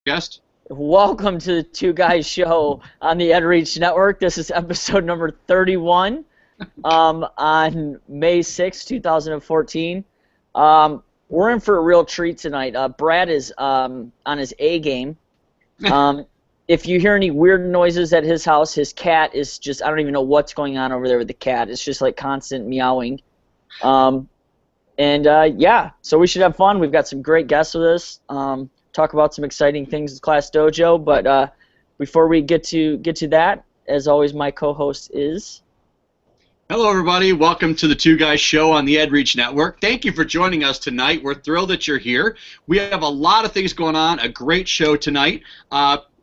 guest. Welcome to the Two Guys Show on the EdReach Network. This is episode number 31 on May 6, 2014. We're in for a real treat tonight. Brad is on his A game. If you hear any weird noises at his house, his cat is just, I don't even know what's going on over there with the cat. It's just like constant meowing. Yeah, so we should have fun. We've got some great guests with us. Talk about some exciting things with Class Dojo. But before we get to that, as always, my co-host is... Hello, everybody. Welcome to the Two Guys Show on the EdReach Network. Thank you for joining us tonight. We're thrilled that you're here. We have a lot of things going on, a great show tonight.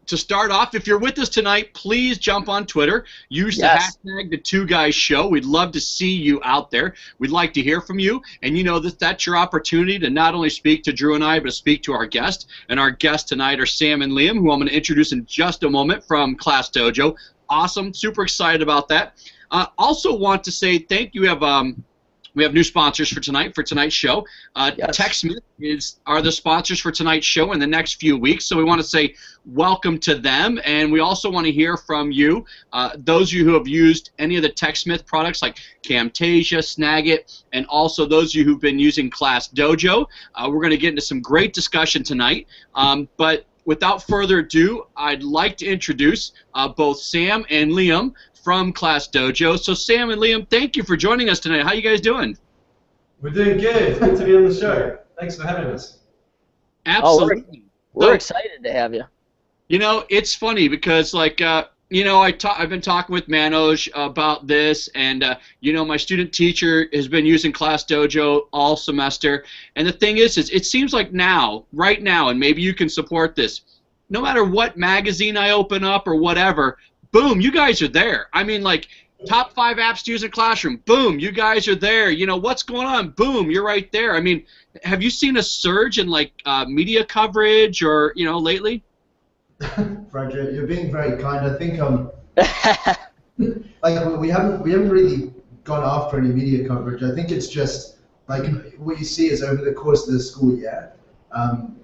To start off, if you're with us tonight, please jump on Twitter. Use the hashtag The Two Guys Show. We'd love to see you out there. We'd like to hear from you. And you know that's your opportunity to not only speak to Drew and I, but speak to our guest. And our guests tonight are Sam and Liam, who I'm going to introduce in just a moment from Class Dojo. Awesome. Super excited about that. Also want to say thank you. We have new sponsors for tonight's show. TechSmith are the sponsors for tonight's show in the next few weeks, so we want to say welcome to them, and we also want to hear from you, those of you who have used any of the TechSmith products like Camtasia, Snagit, and also those of you who've been using Class Dojo. We're going to get into some great discussion tonight, but without further ado, I'd like to introduce both Sam and Liam from Class Dojo. So Sam and Liam, thank you for joining us tonight. How you guys doing? We're doing good. It's good to be on the show. Thanks for having us. Absolutely. We're excited to have you. You know, it's funny because, like, you know, I've been talking with Manoj about this, and, you know, my student teacher has been using Class Dojo all semester. And the thing is it seems like right now, and maybe you can support this, no matter what magazine I open up or whatever, boom, you guys are there. I mean, like, top 5 apps to use in classroom, boom, you guys are there. You know, what's going on? Boom, you're right there. I mean, have you seen a surge in, like, media coverage or, you know, lately? Frederick, you're being very kind. I think like we haven't really gone after any media coverage. I think it's just like what you see is over the course of the school year,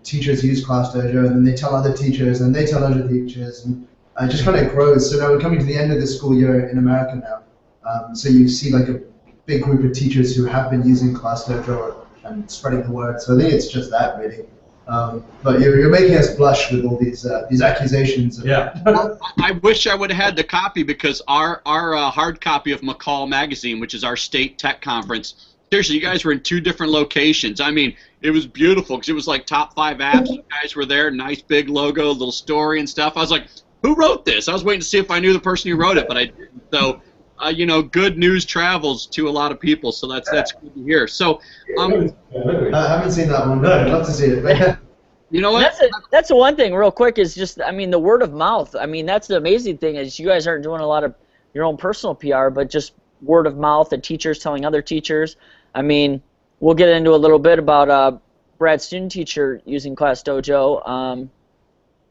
teachers use Class Dojo and then they tell other teachers and they tell other teachers, and it just kind of grows. So now we're coming to the end of the school year in America now. So you see like a big group of teachers who have been using Class Dojo and spreading the word. So I think it's just that really. But you're making us blush with all these accusations. Well, I wish I would have had the copy, because our hard copy of McCall magazine, which is our state tech conference, seriously, you guys were in 2 different locations. I mean, it was beautiful because it was like top 5 apps. You guys were there, nice big logo, little story and stuff. I was like, who wrote this? I was waiting to see if I knew the person who wrote it, but I didn't. So, you know, good news travels to a lot of people, so that's good to hear. So, I haven't seen that one. No, I'd love to see it. You know what? That's the one thing, real quick, is just, I mean, the word of mouth. I mean, that's the amazing thing, is you guys aren't doing a lot of your own personal PR, but just word of mouth and teachers telling other teachers. I mean, we'll get into a little bit about Brad's student teacher using Class Dojo,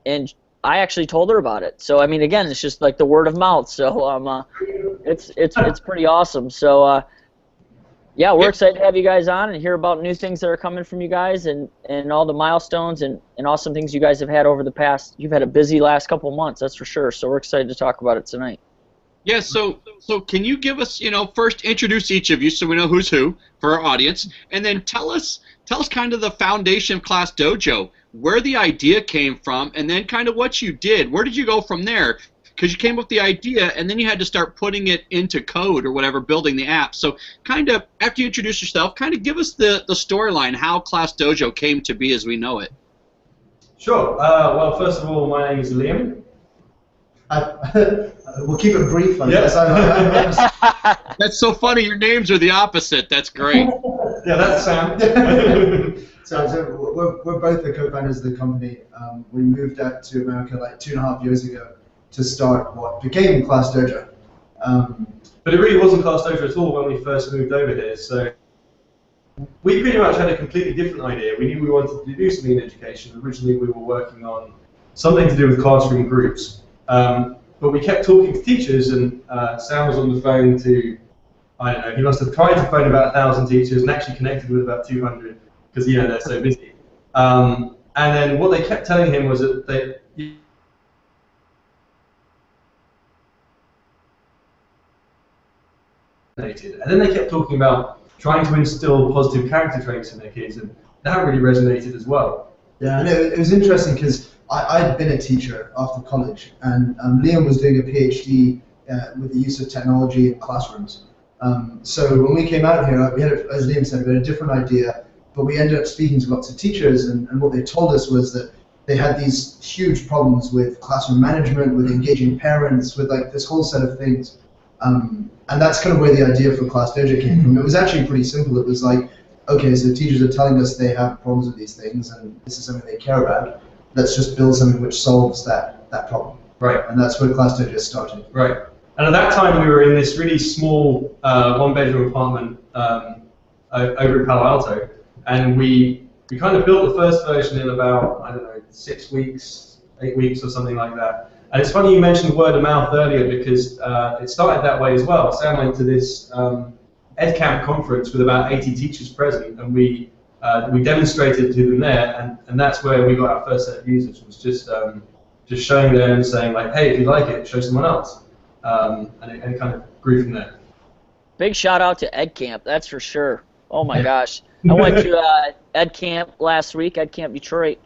and I actually told her about it. So I mean, again, it's just like the word of mouth. So it's pretty awesome. So yeah, we're excited to have you guys on and hear about new things that are coming from you guys, and all the milestones and awesome things you guys have had over the past. You've had a busy last couple months, that's for sure. So we're excited to talk about it tonight. Yeah, so can you give us, you know, first introduce each of you so we know who's who for our audience, and then tell us kind of the foundation of Class Dojo, where the idea came from, and then kind of what you did. Where did you go from there? Because you came up with the idea, and then you had to start putting it into code or whatever, building the app. So kind of, after you introduce yourself, kind of give us the storyline, how Class Dojo came to be as we know it. Sure. Well, first of all, my name is Liam. We'll keep it brief. I guess. That's so funny. Your names are the opposite. That's great. Yeah, that's Sam. So we're both the co-founders of the company. We moved out to America like 2.5 years ago to start what became Class Dojo. But it really wasn't Class Dojo at all when we first moved over here. So we pretty much had a completely different idea. We knew we wanted to do something in education. Originally, we were working on something to do with classroom groups. But we kept talking to teachers, and Sam was on the phone to, I don't know, he must have tried to phone about 1,000 teachers and actually connected with about 200, because, you know, they're so busy. And then what they kept telling him was that and then they kept talking about trying to instill positive character traits in their kids, and that really resonated as well. Yeah, and it was interesting because I'd been a teacher after college, and Liam was doing a PhD with the use of technology in classrooms. So when we came out here, we had, as Liam said, we had a different idea, but we ended up speaking to lots of teachers, and what they told us was that they had these huge problems with classroom management, with engaging parents, with like this whole set of things. And that's kind of where the idea for Class Dojo came from. It was actually pretty simple. It was like, okay, so teachers are telling us they have problems with these things, and this is something they care about. Let's just build something which solves that problem. Right. And that's where Class Dojo started. Right. And at that time, we were in this really small one-bedroom apartment over in Palo Alto, and we kind of built the first version in about, I don't know, 6 weeks, 8 weeks or something like that. And it's funny you mentioned word of mouth earlier, because it started that way as well. Sam went to this EdCamp conference with about 80 teachers present, and we demonstrated to them there, and that's where we got our first set of users. Was just showing them and saying like, hey, if you like it, show someone else, and it kind of grew from there. Big shout out to EdCamp, that's for sure. Oh my gosh, I went to EdCamp last week, EdCamp Detroit,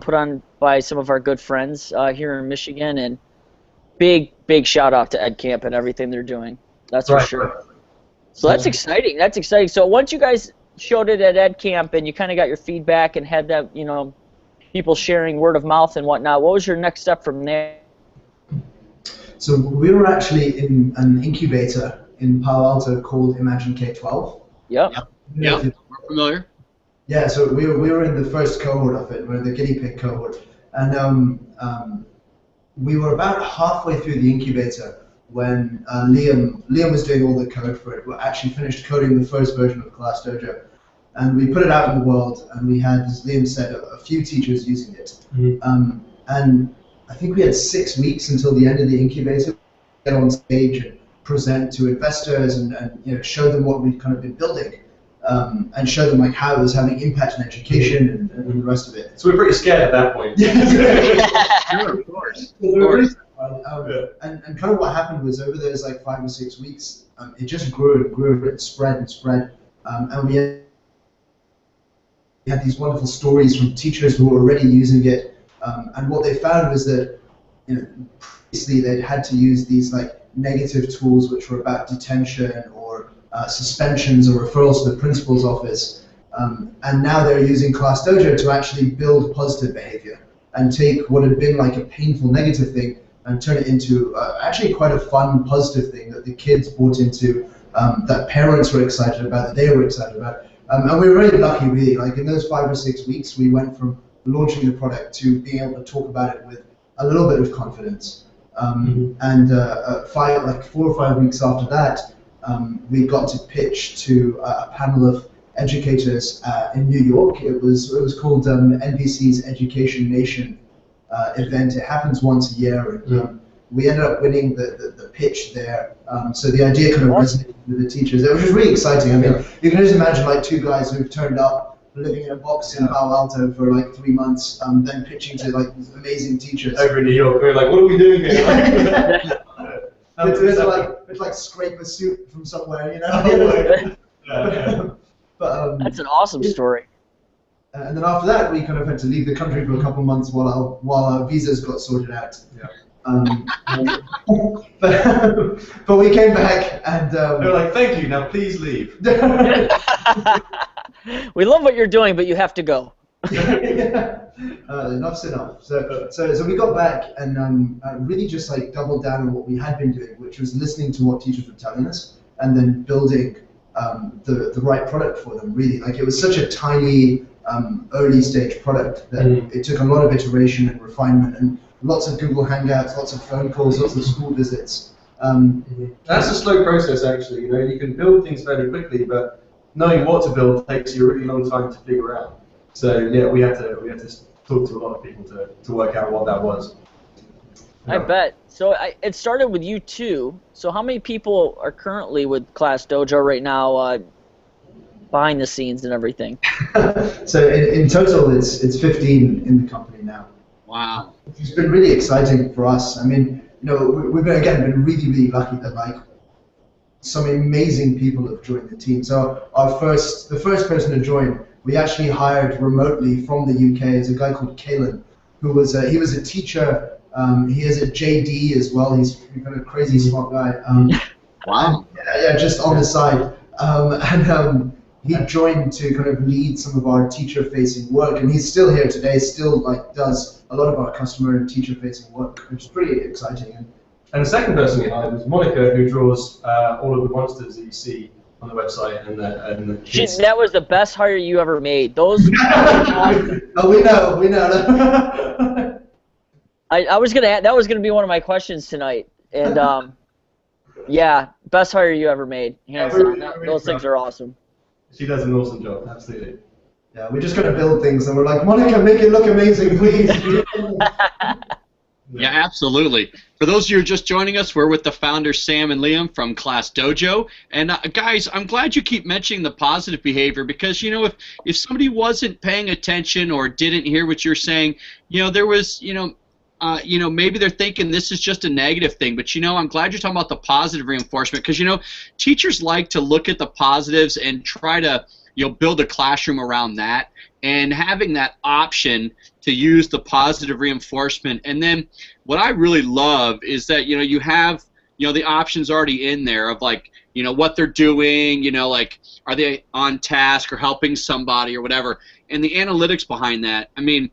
put on by some of our good friends here in Michigan, and big shout out to EdCamp and everything they're doing. That's for sure. So that's exciting. That's exciting. So once you guys showed it at EdCamp and you kind of got your feedback and had that, you know, people sharing word of mouth and whatnot, what was your next step from there? So we were actually in an incubator in Palo Alto called Imagine K-12. Yep. Yeah, we're familiar. Yeah, so we were in the first cohort of it. We're the guinea pig cohort, and we were about halfway through the incubator when Liam was doing all the code for it. We actually finished coding the first version of Class Dojo, and we put it out in the world. And we had, as Liam said, a few teachers using it. Mm-hmm. And I think we had 6 weeks until the end of the incubator to get on stage and present to investors and you know, show them what we'd kind of been building. And show them like how it was having impact on education and the rest of it. So we're pretty scared at that point. Sure, of course. And kind of what happened was over those like 5 or 6 weeks, it just grew and grew and spread. And we had these wonderful stories from teachers who were already using it. And what they found was that, you know, previously they'd had to use these like negative tools which were about detention or suspensions or referrals to the principal's office, and now they're using Class Dojo to actually build positive behavior and take what had been like a painful negative thing and turn it into actually quite a fun positive thing that the kids bought into, that parents were excited about, that they were excited about. And we were really lucky, really. Like in those 5 or 6 weeks, we went from launching the product to being able to talk about it with a little bit of confidence. And 4 or 5 weeks after that, we got to pitch to a panel of educators in New York. It was called NBC's Education Nation event. It happens once a year, and we ended up winning the pitch there. So the idea kind of resonated with the teachers. It was just really exciting. I mean, you can just imagine like 2 guys who've turned up, living in a box in Palo Alto for like 3 months, then pitching to like these amazing teachers. Over in New York, we were like, what are we doing here? It's like scrape a suit from somewhere, you know. But that's an awesome story. And then after that, we kind of had to leave the country for a couple of months while our visas got sorted out. Yeah. But we came back and they were like, thank you. Now please leave. We love what you're doing, but you have to go. Enough's enough. So we got back and really just like doubled down on what we had been doing, which was listening to what teachers were telling us and then building the right product for them. Really, like it was such a tiny early stage product that it took a lot of iteration and refinement and lots of Google Hangouts, lots of phone calls, lots of school visits. That's a slow process, actually. You know, you can build things fairly quickly, but knowing what to build takes you a really long time to figure out. So yeah, we had to talk to a lot of people to work out what that was. I bet. So it started with you two. So how many people are currently with Class Dojo right now? behind the scenes and everything? So in total, it's 15 in the company now. Wow. It's been really exciting for us. I mean, we've been really lucky that like some amazing people have joined the team. So the first person to join, we actually hired remotely from the UK. Is a guy called Kalen, who was he was a teacher. He has a JD as well. He's kind of a crazy smart guy. Wow. Yeah, just on the side. He joined to kind of lead some of our teacher-facing work, and he's still here today. Still like does a lot of our customer and teacher-facing work, which is pretty exciting. And the second person we hired was Monica, who draws all of the monsters that you see on the website and the kids. That was the best hire you ever made. Those. Oh, we know. I was gonna. That was gonna be one of my questions tonight, and yeah, best hire you ever made. Hands down. Those things are awesome. She does an awesome job, absolutely. Yeah, we're just gonna build things, and we're like, Monica, make it look amazing, please. Yeah, absolutely. For those of you who are just joining us, we're with the founders Sam and Liam from Class Dojo. And guys, I'm glad you keep mentioning the positive behavior, because if somebody wasn't paying attention or didn't hear what you're saying, there was maybe they're thinking this is just a negative thing. But I'm glad you're talking about the positive reinforcement, because teachers like to look at the positives and try to build a classroom around that, and having that option to use the positive reinforcement. And then what I really love is that you have the options already in there of like what they're doing, like are they on task or helping somebody or whatever, and the analytics behind that. I mean,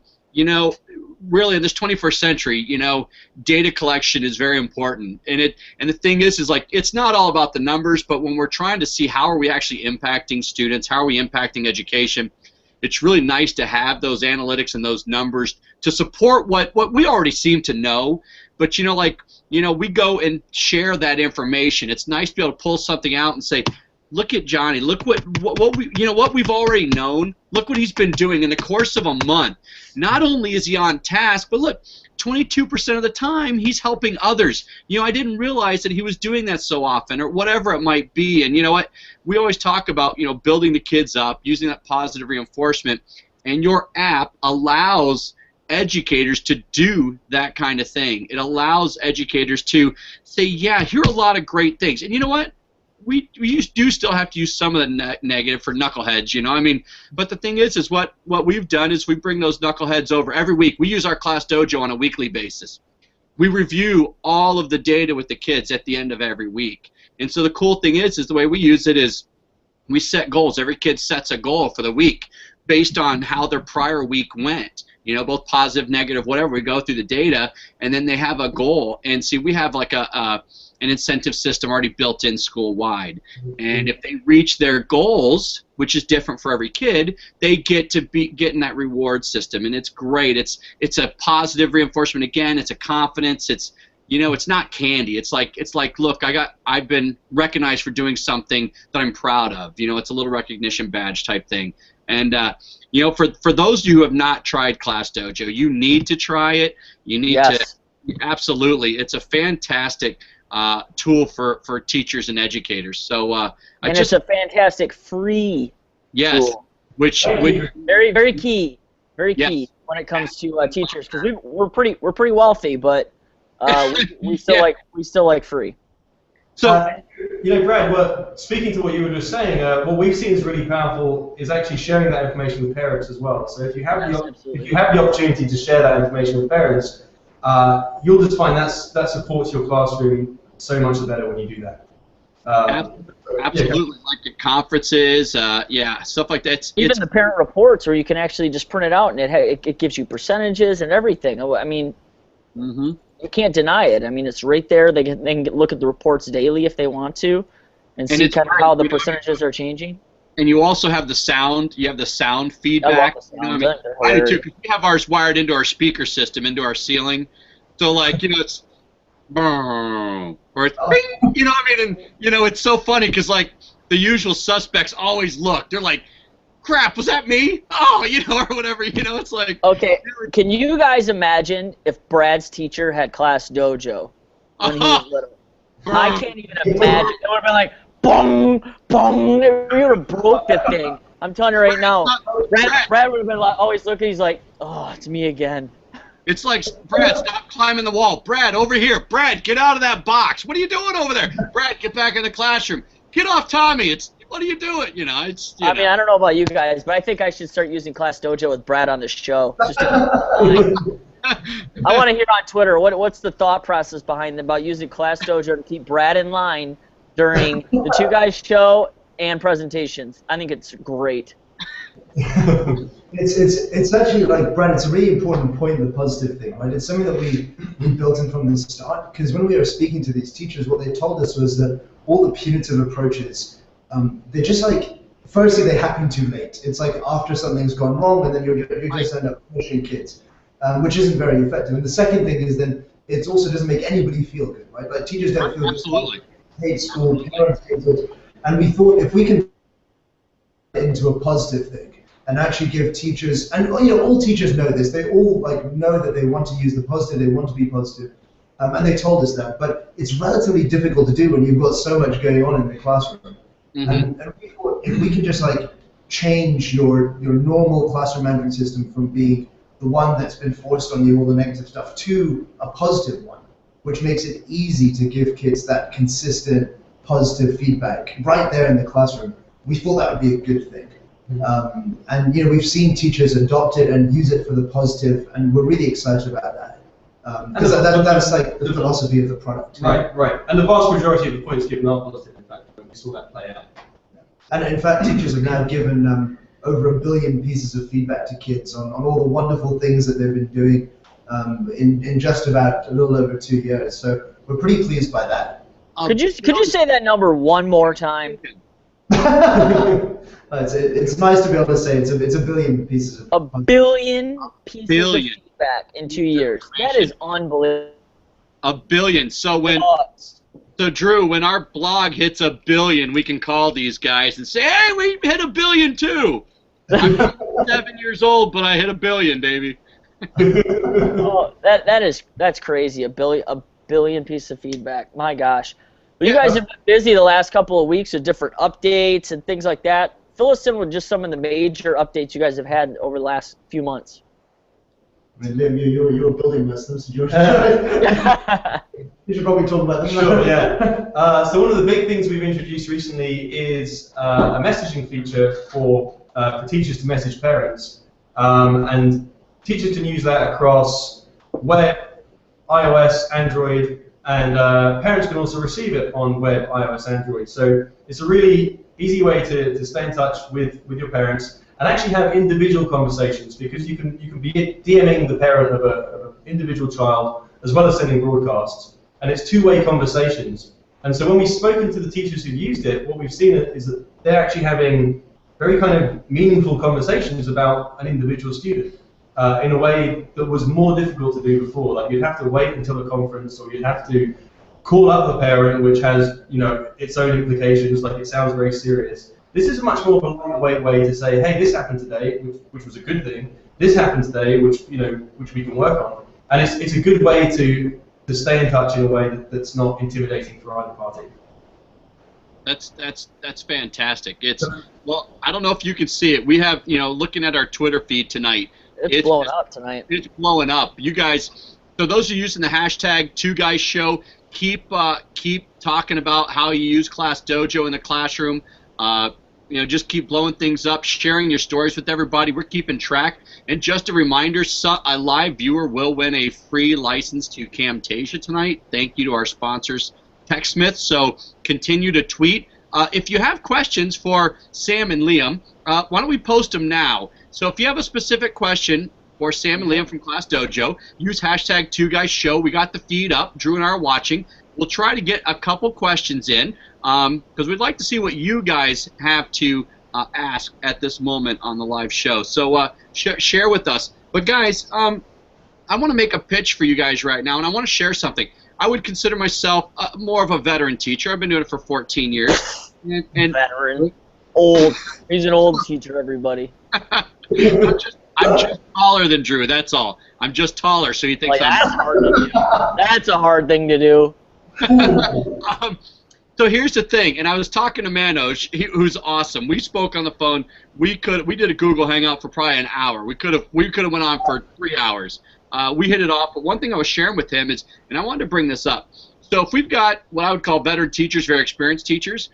really in this 21st century, data collection is very important. And the thing is like it's not all about the numbers, but when we're trying to see how are we actually impacting students, how are we impacting education, it's really nice to have those analytics and those numbers to support what we already seem to know. But we go and share that information. It's nice to be able to pull something out and say, look at Johnny. Look what we've already known. Look what he's been doing in the course of a month. Not only is he on task, but look, 22% of the time he's helping others. I didn't realize that he was doing that so often, or whatever it might be. And you know what? We always talk about building the kids up, using that positive reinforcement, and your app allows educators to do that kind of thing. It allows educators to say, yeah, here are a lot of great things. And you know what? We do still have to use some of the negative for knuckleheads, but the thing is what we've done is we bring those knuckleheads over every week. We use our Class Dojo on a weekly basis. We review all of the data with the kids at the end of every week. And so the cool thing is the way we use it is we set goals. Every kid sets a goal for the week based on how their prior week went. Both positive, negative, whatever. We go through the data, and then they have a goal. And see, we have like an incentive system already built in school-wide. And if they reach their goals, which is different for every kid, they get to get in that reward system. And it's great. It's a positive reinforcement. Again, it's a confidence. It's it's not candy. It's like look, I've been recognized for doing something that I'm proud of. It's a little recognition badge type thing. And for those of you who have not tried Class Dojo, you need to try it. You need to absolutely. It's a fantastic tool for teachers and educators. So it's a fantastic free tool. which very very key, when it comes to teachers, because we're pretty wealthy, but we still like free. So, Brad, speaking to what you were just saying, what we've seen is really powerful is actually sharing that information with parents as well. So if you have the opportunity to share that information with parents, you'll just find that supports your classroom so much better when you do that. Absolutely, like at conferences, stuff like that. Even the parent reports, where you can actually just print it out, and it gives you percentages and everything. I mean, you can't deny it. I mean, it's right there. They can look at the reports daily if they want to, and see kind of how the percentages are changing. And you also have the sound. You have the sound feedback. I do too, because we have ours wired into our speaker system, into our ceiling. So it's or it's bing, and it's so funny because the usual suspects always look. They're like, crap, was that me? Oh, or whatever, it's like... Okay, can you guys imagine if Brad's teacher had Class Dojo when he was little? I can't even imagine. It would have been like, bong, bong. You would have broke the thing. I'm telling you right now. Brad would have been always looking. He's like, oh, it's me again. It's like, Brad, stop climbing the wall. Brad, over here. Brad, get out of that box. What are you doing over there? Brad, get back in the classroom. Get off Tommy. What are you doing? You know, it's. I mean, I don't know about you guys, but I think I should start using Class Dojo with Brad on the show. I want to hear on Twitter what's the thought process behind about using Class Dojo to keep Brad in line during the Two Guys show and presentations. I think it's great. It's actually like, Brad, it's a really important point, the positive thing, right? It's something that we built in from the start, because when we were speaking to these teachers, what they told us was that all the punitive approaches, they're just like, firstly, they happen too late. It's like after something's gone wrong, and then you just end up pushing kids, which isn't very effective. And the second thing is then it also doesn't make anybody feel good, right? Like teachers don't feel absolutely good, hate school, parents hate it. And we thought if we can into a positive thing and actually give teachers, and all teachers know this, they all know that they want to use the positive, they want to be positive, and they told us that, but it's relatively difficult to do when you've got so much going on in the classroom. And we thought if we can just change your normal classroom management system from being the one that's been forced on you, all the negative stuff, to a positive one, which makes it easy to give kids that consistent positive feedback right there in the classroom, we thought that would be a good thing. And we've seen teachers adopt it and use it for the positive, and we're really excited about that. Because that's like the philosophy of the product. Right. And the vast majority of the points given are positive, in fact, when we saw that play out. And in fact, teachers have now given over 1 billion pieces of feedback to kids on all the wonderful things that they've been doing in just about a little over 2 years. So we're pretty pleased by that. Could you say that number one more time? It's nice to be able to say it's a 1 billion pieces of 1 billion pieces of feedback in 2 years. That is unbelievable. 1 billion. So Drew, when our blog hits 1 billion, we can call these guys and say, hey, we hit 1 billion too. I'm 7 years old, but I hit 1 billion, baby. Oh, that's crazy. 1 billion pieces of feedback. My gosh. Well, you guys have been busy the last couple of weeks with different updates and things like that. Fill us in with just some of the major updates you guys have had over the last few months. I mean, Liam, you're building this. You should probably talk about this. Sure, yeah. So one of the big things we've introduced recently is a messaging feature for teachers to message parents. And teachers can use that across web, iOS, Android, and parents can also receive it on web, iOS, Android. So it's a really easy way to stay in touch with your parents and actually have individual conversations, because you can be DMing the parent of an individual child as well as sending broadcasts. And it's two-way conversations. And so when we've spoken to the teachers who've used it, what we've seen is that they're actually having very kind of meaningful conversations about an individual student. In a way that was more difficult to do before. Like you'd have to wait until a conference, or you'd have to call up the parent, which has its own implications. Like it sounds very serious. This is much more of a lightweight way to say, hey, this happened today, which was a good thing. This happened today, which we can work on. And it's a good way to stay in touch in a way that's not intimidating for either party. That's fantastic. Well, I don't know if you can see it. We have looking at our Twitter feed tonight. It's blowing up tonight. It's blowing up. You guys, so those who are using the hashtag 2GuysShow, keep talking about how you use Class Dojo in the classroom. Just keep blowing things up, sharing your stories with everybody. We're keeping track. And just a reminder, a live viewer will win a free license to Camtasia tonight. Thank you to our sponsors, TechSmith. So continue to tweet. If you have questions for Sam and Liam, why don't we post them now? So if you have a specific question for Sam and Liam from Class Dojo, use hashtag 2GuysShow. We got the feed up. Drew and I are watching. We'll try to get a couple questions in because we'd like to see what you guys have to ask at this moment on the live show. So share with us. But guys, I want to make a pitch for you guys right now, and I want to share something. I would consider myself more of a veteran teacher. I've been doing it for 14 years. And veteran. Old. He's an old teacher, everybody. I'm just taller than Drew, that's all. I'm just taller, so he thinks that's hard to do. That's a hard thing to do. So here's the thing, and I was talking to Manoj, who's awesome. We spoke on the phone. We did a Google Hangout for probably an hour. We could have went on for 3 hours. We hit it off. But one thing I was sharing with him is, and I wanted to bring this up. So if we've got what I would call veteran teachers, very experienced teachers,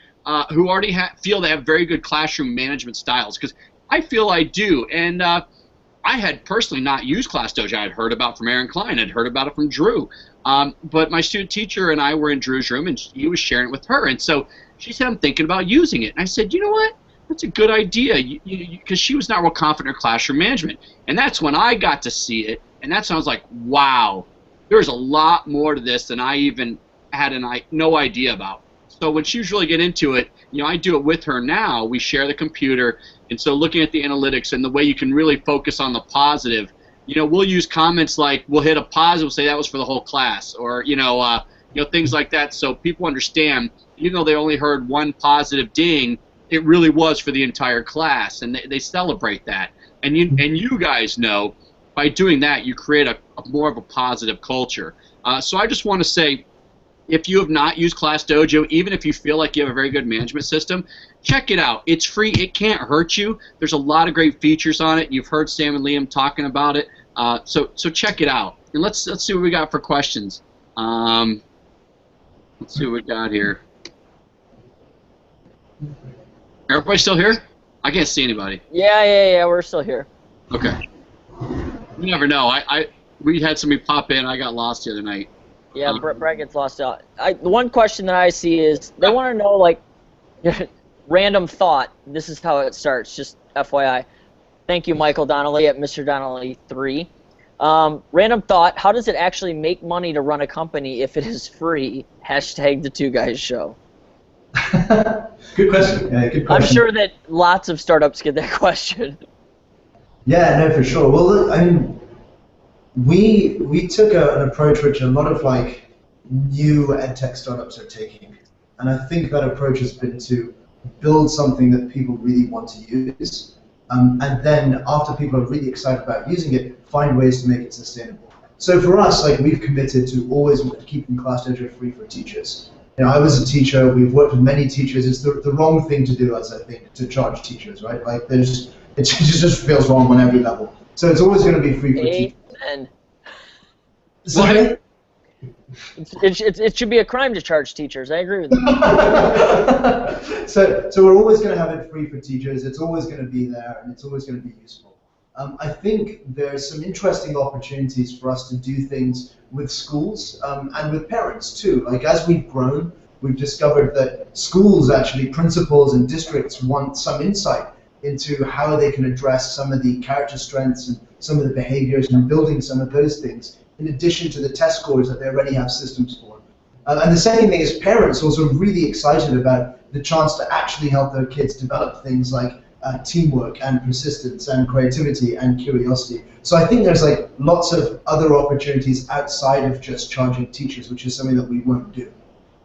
who already feel they have very good classroom management styles, because I feel I do, and I had personally not used Class Dojo. I had heard about it from Aaron Klein. I'd heard about it from Drew. But my student teacher and I were in Drew's room, and he was sharing it with her. And so she said, I'm thinking about using it. And I said, you know what? That's a good idea, because she was not real confident in her classroom management. And that's when I got to see it, and that's when I was like, wow, there's a lot more to this than I even had no idea about. So when she was really getting into it, I do it with her now. We share the computer, and so looking at the analytics and the way you can really focus on the positive, we'll use comments like, we'll hit a pause, we'll say that was for the whole class, or things like that, so people understand, even though they only heard one positive ding, it really was for the entire class, and they celebrate that. And you guys know, by doing that, you create a more of a positive culture. So I just want to say, if you have not used Class Dojo, even if you feel like you have a very good management system, check it out. It's free. It can't hurt you. There's a lot of great features on it. You've heard Sam and Liam talking about it. So check it out. And let's see what we got for questions. Let's see what we got here. Everybody still here? I can't see anybody. Yeah, we're still here. Okay. You never know. We had somebody pop in. I got lost the other night. Yeah, Brett gets lost out. The one question that I see is they want to know, like, random thought. This is how it starts, just FYI. Thank you, Michael Donnelly at Mr. Donnelly 3. Random thought, how does it actually make money to run a company if it is free? Hashtag the Two Guys Show. Good question. Yeah, good question. I'm sure that lots of startups get that question. Yeah, no, for sure. Well, look, I mean, we took an approach which a lot of new edtech startups are taking, and I think that approach has been to build something that people really want to use, and then after people are really excited about using it, find ways to make it sustainable. So for us, we've committed to always keeping Class Dojo free for teachers. I was a teacher. We've worked with many teachers. It's the wrong thing to do, as I think, to charge teachers, right? It just feels wrong on every level. So it's always going to be free for teachers. Amen. Sorry? It should be a crime to charge teachers. I agree with you. So we're always going to have it free for teachers. It's always going to be there, and it's always going to be useful. I think there's some interesting opportunities for us to do things with schools and with parents too. As we've grown, we've discovered that schools, actually, principals and districts want some insight into how they can address some of the character strengths and some of the behaviors and building some of those things, in addition to the test scores that they already have systems for. And the second thing is parents also really excited about the chance to actually help their kids develop things like teamwork and persistence and creativity and curiosity. So I think there's lots of other opportunities outside of just charging teachers, which is something that we won't do.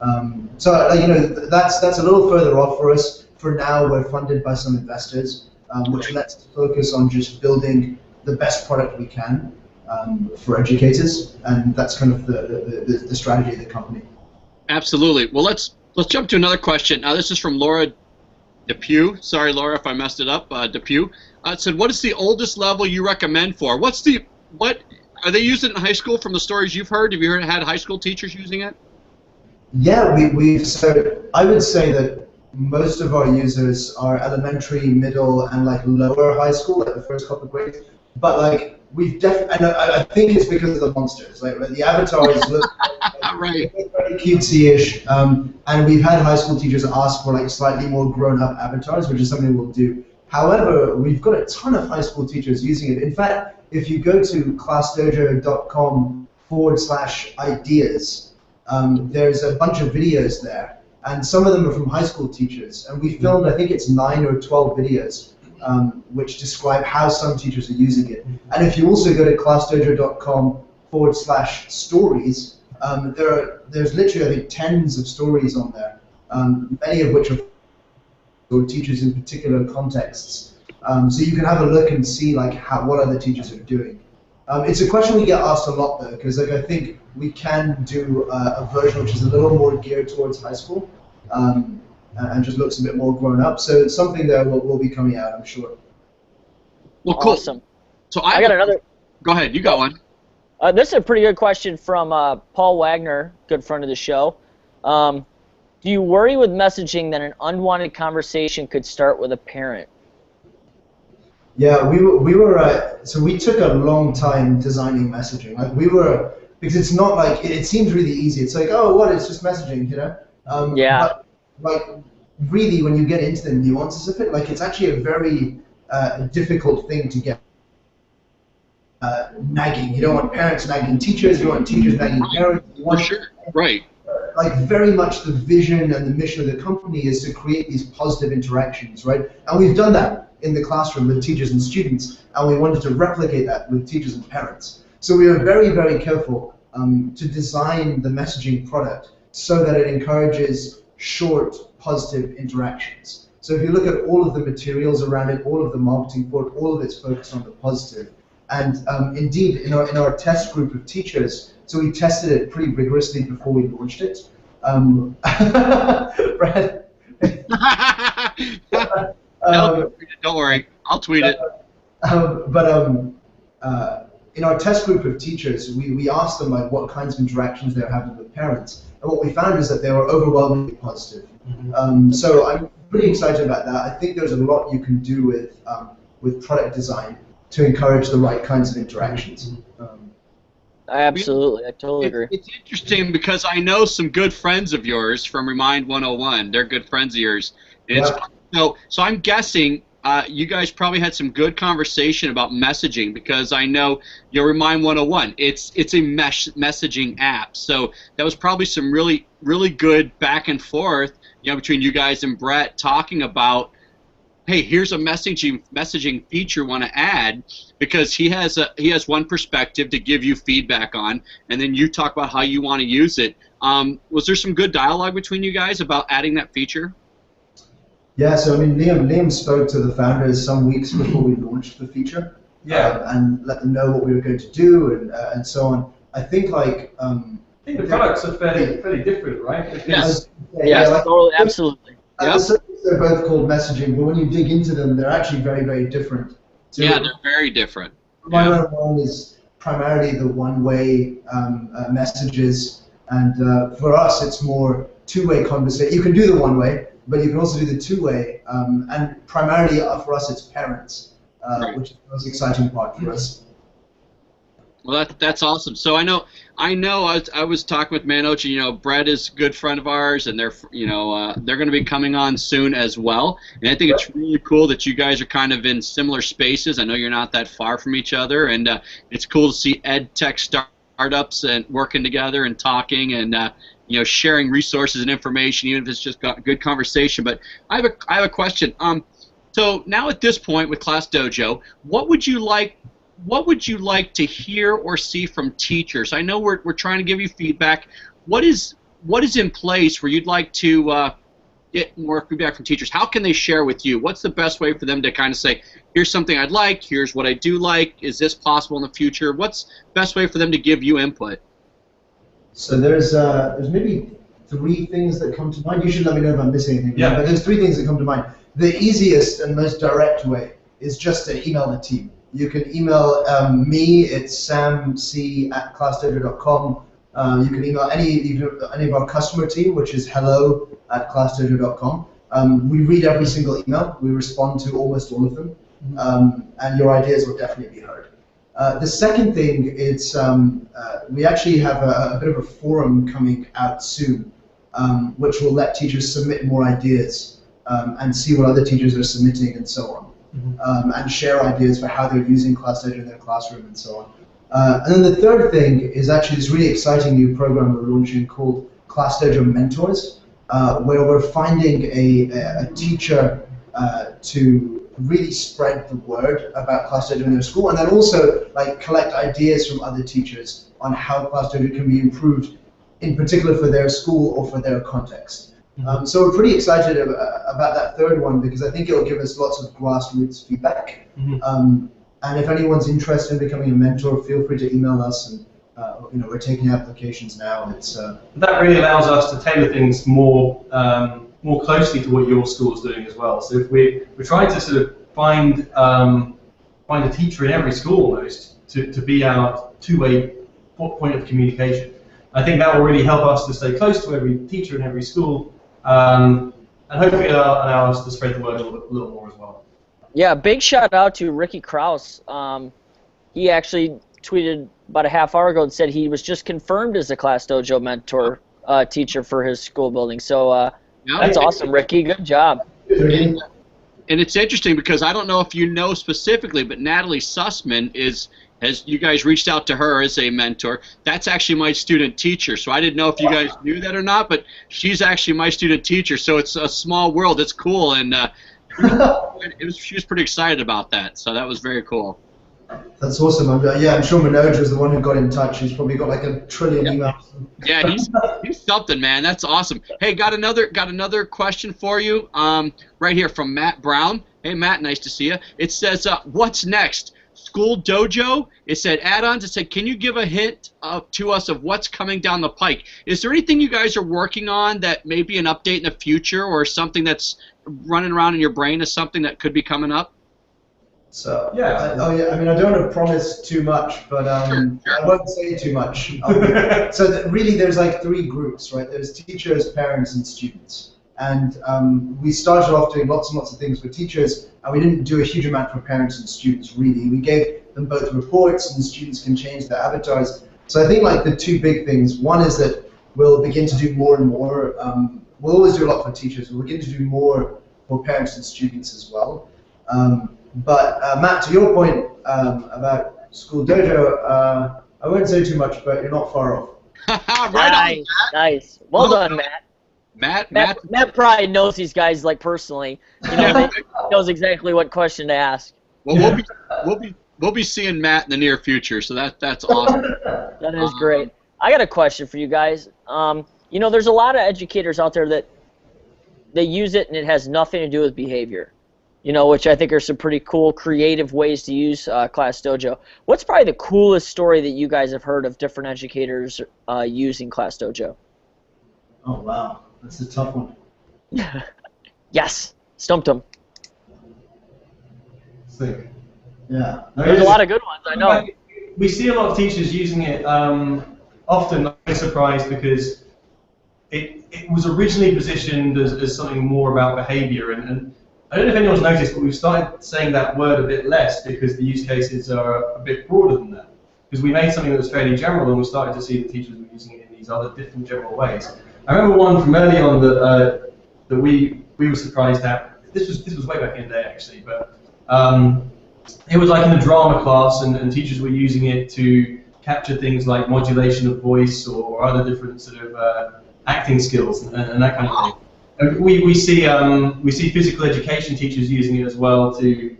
That's a little further off for us. For now, we're funded by some investors, which lets us focus on just building the best product we can for educators, and that's kind of the strategy of the company. Absolutely. Well, let's jump to another question. This is from Laura Depew. Sorry, Laura, if I messed it up. Depew. It said, "What is the oldest level you recommend for?" What are they using it in high school? From the stories you've heard, have you had high school teachers using it? Yeah, so I would say that most of our users are elementary, middle, and lower high school, the first couple of grades. But we've definitely, and I think it's because of the monsters. The avatars look right. very cutesy-ish, and we've had high school teachers ask for slightly more grown-up avatars, which is something we'll do. However, we've got a ton of high school teachers using it. In fact, if you go to classdojo.com/ideas, there's a bunch of videos there. And some of them are from high school teachers. And we filmed, I think it's 9 or 12 videos, which describe how some teachers are using it. And if you also go to classdojo.com/stories, there's literally, I think, tens of stories on there, many of which are for teachers in particular contexts. So you can have a look and see what other teachers are doing. It's a question we get asked a lot, though, because I think we can do a version which is a little more geared towards high school. and just looks a bit more grown up. So it's something that will be coming out, I'm sure. Well, cool. Awesome. So I got another. Go ahead. You got one. This is a pretty good question from Paul Wagner, good friend of the show. Do you worry with messaging that an unwanted conversation could start with a parent? Yeah, we were so we took a long time designing messaging. Like because it's not like it seems really easy. It's like, oh, what? It's just messaging, you know? Yeah. But like really, when you get into the nuances of it, like it's actually a very difficult thing to get. Nagging. You don't want parents nagging teachers. You don't want teachers nagging parents. You want, For sure. Right. Like very much the vision and the mission of the company is to create these positive interactions, right? And we've done that in the classroom with teachers and students, and we wanted to replicate that with teachers and parents. So we were very, very careful to design the messaging product so that it encourages short, positive interactions. So if you look at all of the materials around it, all of the marketing for it, all of it's focused on the positive. And indeed, in our test group of teachers, so we tested it pretty rigorously before we launched it. Brad? Don't worry, I'll tweet it. In our test group of teachers, we asked them like what kinds of interactions they were having with parents, and what we found is that they were overwhelmingly positive. So I'm pretty excited about that. I think there's a lot you can do with product design to encourage the right kinds of interactions. Absolutely, I totally agree. It's interesting because I know some good friends of yours from Remind 101. They're good friends of yours. And Yeah. So I'm guessing you guys probably had some good conversation about messaging because I know Remind 101. It's a messaging app, so that was probably some really good back and forth between you guys and Brett talking about, hey, here's a messaging feature want to add, because he has one perspective to give you feedback on, and then you talk about how you want to use it. Was there some good dialogue between you guys about adding that feature? Yeah, so I mean, Liam spoke to the founders some weeks before we launched the feature, and let them know what we were going to do and so on. I think like I think the products are fairly different, right? Yes. Totally, absolutely. They're both called messaging, but when you dig into them, they're actually very, very different. So yeah, they're very different. Remind 101 is primarily the one-way messages, and for us, it's more two-way conversation. You can do the one-way, but you can also do the two-way, and primarily for us, it's parents, which is the most exciting part for us. Well, that's awesome. So I know. I was talking with Manoj. Brett is a good friend of ours, and they're going to be coming on soon as well. And I think it's really cool that you guys are kind of in similar spaces. I know you're not that far from each other, and it's cool to see ed tech startups and working together and talking and sharing resources and information, even if it's just got good conversation. But I have a question. So now at this point with Class Dojo, what would you like to hear or see from teachers? I know we're trying to give you feedback. What is in place where you'd like to get more feedback from teachers? How can they share with you? What's the best way for them to kind of say, here's something I'd like, here's what I do like, is this possible in the future? What's the best way for them to give you input? So there's maybe 3 things that come to mind. You should let me know if I'm missing anything. Yeah. But there's 3 things that come to mind. The easiest and most direct way is just to email the team. You can email me, it's samc@classdojo.com. You can email any of our customer team, which is hello@classdojo.com. We read every single email. We respond to almost all of them, and your ideas will definitely be heard. The second thing is we actually have a bit of a forum coming out soon, which will let teachers submit more ideas and see what other teachers are submitting and so on. And share ideas for how they're using Class Dojo in their classroom and so on. And then the third thing is actually this really exciting new program we're launching called Class Dojo Mentors, where we're finding a teacher to really spread the word about Class Dojo in their school, and then also collect ideas from other teachers on how Class Dojo can be improved, in particular for their school or for their context. So we're pretty excited about that third one because I think it'll give us lots of grassroots feedback. And if anyone's interested in becoming a mentor, feel free to email us, and we're taking applications now. And it's that really allows us to tailor things more more closely to what your school is doing as well. So if we're trying to sort of find a teacher in every school almost to be our two-way point of communication. I think that will really help us to stay close to every teacher in every school, and hopefully allow us to spread the word a little more as well. Yeah, big shout out to Ricky Krause. He actually tweeted about a half hour ago and said he was just confirmed as a Class Dojo mentor teacher for his school building. So that's awesome, Ricky. Good job. And it's interesting because I don't know if you know specifically, but Natalie Sussman as you guys reached out to her as a mentor. That's actually my student teacher. So I didn't know if you guys knew that or not, but she's actually my student teacher. So it's a small world. It's cool, and she was pretty excited about that. So that was very cool. That's awesome. I'm sure Manoj was the one who got in touch. He's probably got like a trillion emails. Yeah, he's something, man. That's awesome. Hey, got another question for you. Right here from Matt Brown. Hey, Matt, nice to see you. It says, what's next? School Dojo? It said add-ons. It said, can you give a hint to us of what's coming down the pike? Is there anything you guys are working on that may be an update in the future, or something that's running around in your brain as something that could be coming up? So I mean, I don't want to promise too much, but I won't say too much. So really, there's like three groups, right? There's teachers, parents, and students. And we started off doing lots and lots of things for teachers, and we didn't do a huge amount for parents and students, really. We gave them both reports, and students can change their avatars. So I think like the two big things, one is that we'll begin to do more and more. We'll always do a lot for teachers. We'll begin to do more for parents and students as well. But Matt, to your point about School Dojo, I won't say too much, but you're not far off. Right nice. Well done, Matt. Matt probably knows these guys like personally. You know, he knows exactly what question to ask. Well, we'll be seeing Matt in the near future, so that's awesome. That is great. I got a question for you guys. You know, there's a lot of educators out there that they use it and it has nothing to do with behavior. You know, which I think are some pretty cool, creative ways to use Class Dojo. What's probably the coolest story that you guys have heard of different educators using Class Dojo? Oh, wow. That's a tough one. Yes. Stumped him. Sick. Yeah. There's a lot of good ones, I know. We see a lot of teachers using it, often I'm surprised because it was originally positioned as something more about behavior, and I don't know if anyone's noticed, but we've started saying that word a bit less because the use cases are a bit broader than that. Because we made something that was fairly general, and we started to see that teachers were using it in these other different general ways. I remember one from early on that we were surprised at. This was way back in the day actually, but it was like in a drama class, and teachers were using it to capture things like modulation of voice or other different sort of acting skills and that kind of thing. We see physical education teachers using it as well to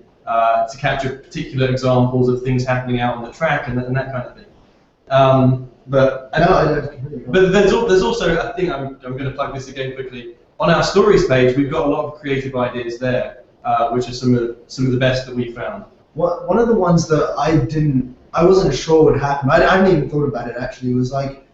capture particular examples of things happening out on the track and that kind of thing. But there's also, I think I'm going to plug this again quickly. On our stories page, we've got a lot of creative ideas there, which are some of the best that we found. One of the ones that I wasn't sure would happen. I hadn't even thought about it actually. Was like.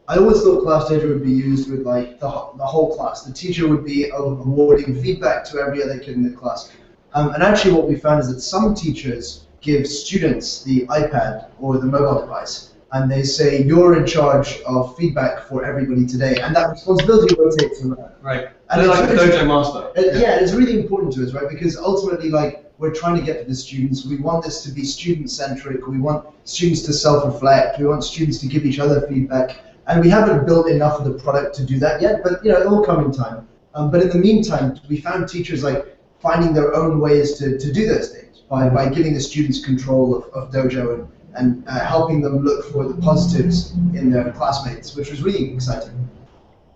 I always thought Class Dojo would be used with like the whole class. The teacher would be awarding feedback to every other kid in the class. And actually what we found is that some teachers give students the iPad or the mobile device, and they say, you're in charge of feedback for everybody today, and that responsibility rotates around. Right. And like the Dojo Master. Yeah, it's really important to us, right? Because ultimately, like, we're trying to get to the students. We want this to be student-centric. We want students to self-reflect. We want students to give each other feedback. And we haven't built enough of the product to do that yet, but you know, it'll come in time. But in the meantime, we found teachers like finding their own ways to do those things by giving the students control of Dojo and helping them look for the positives in their classmates, which was really exciting.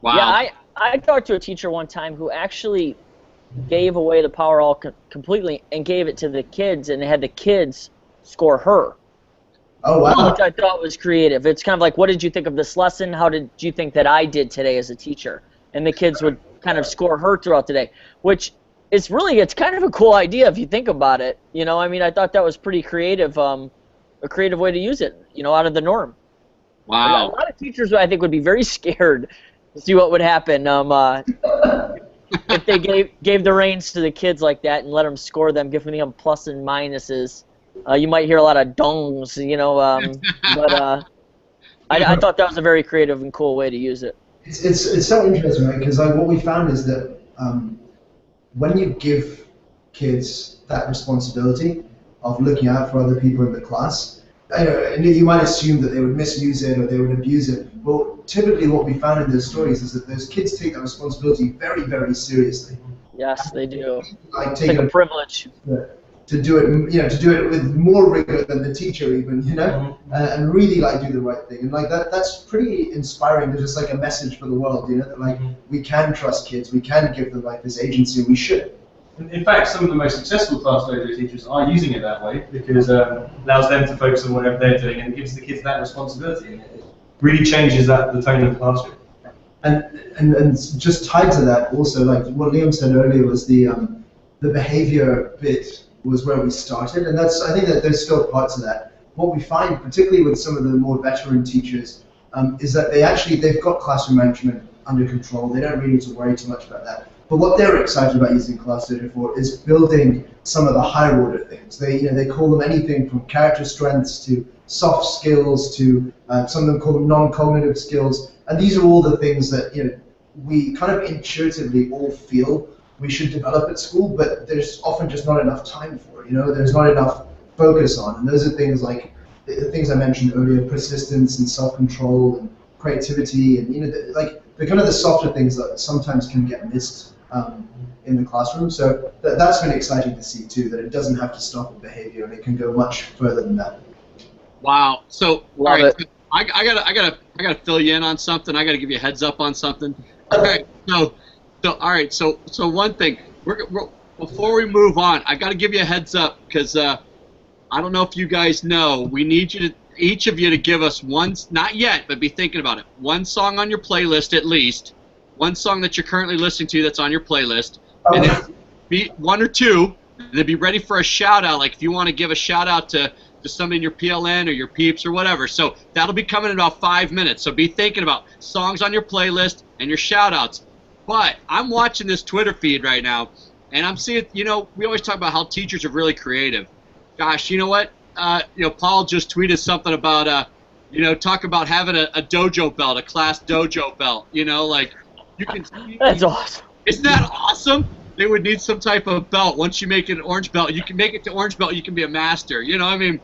Wow. Yeah, I talked to a teacher one time who actually gave away the power all completely and gave it to the kids, and had the kids score her. Oh, wow. Which I thought was creative. It's kind of like, what did you think of this lesson? How did you think that I did today as a teacher? And the kids would kind of score her throughout the day, which is really, it's kind of a cool idea if you think about it. You know, I mean, I thought that was pretty creative, a creative way to use it, you know, out of the norm. Wow. A lot of teachers, I think, would be very scared to see what would happen if they gave the reins to the kids like that and let them score them, giving them plus and minuses. You might hear a lot of dongs, you know, but I thought that was a very creative and cool way to use it. It's so interesting, right? Because like what we found is that when you give kids that responsibility of looking out for other people in the class, and you might assume that they would misuse it or they would abuse it. Well, typically what we found in those stories is that those kids take that responsibility very, very seriously. Yes, they do. Like It's like a privilege. To do it, to do it with more rigor than the teacher even, and really like do the right thing. And like that's pretty inspiring. There's just like a message for the world, that like we can trust kids, we can give them like this agency, we should. In fact, some of the most successful Class Dojo teachers are using it that way because it allows them to focus on whatever they're doing and it gives the kids that responsibility and it really changes the tone of the classroom. And just tied to that, also like what Liam said earlier was the behavior bit was where we started, and I think that there's still parts of that. What we find, particularly with some of the more veteran teachers, is that they've got classroom management under control. They don't really need to worry too much about that. But what they're excited about using Class Dojo for is building some of the higher order things. They call them anything from character strengths to soft skills to some of them call them non-cognitive skills. And these are all the things that we kind of intuitively all feel we should develop at school, but there's often just not enough time for it. There's not enough focus on. And those are things like the things I mentioned earlier: persistence and self-control and creativity, and like the kind of the softer things that sometimes can get missed in the classroom. So that's been exciting to see too, that it doesn't have to stop at behavior and it can go much further than that. Wow. So Love all right, it. I gotta fill you in on something. I gotta give you a heads up on something. All right. So all right. So one thing, before we move on, I gotta give you a heads up because I don't know if you guys know, we need each of you to give us one, not yet, but be thinking about it. One song on your playlist at least. One song that you're currently listening to that's on your playlist, and then be one or two, and then be ready for a shout out. Like if you want to give a shout out to somebody in your PLN or your peeps or whatever. So that'll be coming in about 5 minutes. So be thinking about songs on your playlist and your shout outs. But I'm watching this Twitter feed right now, and I'm seeing, we always talk about how teachers are really creative. Gosh, you know what? Paul just tweeted something about, talk about having a dojo belt, a class dojo belt. You can. That's awesome. Isn't that awesome? They would need some type of belt. Once you make it an orange belt, you can make it to orange belt. You can be a master. I'd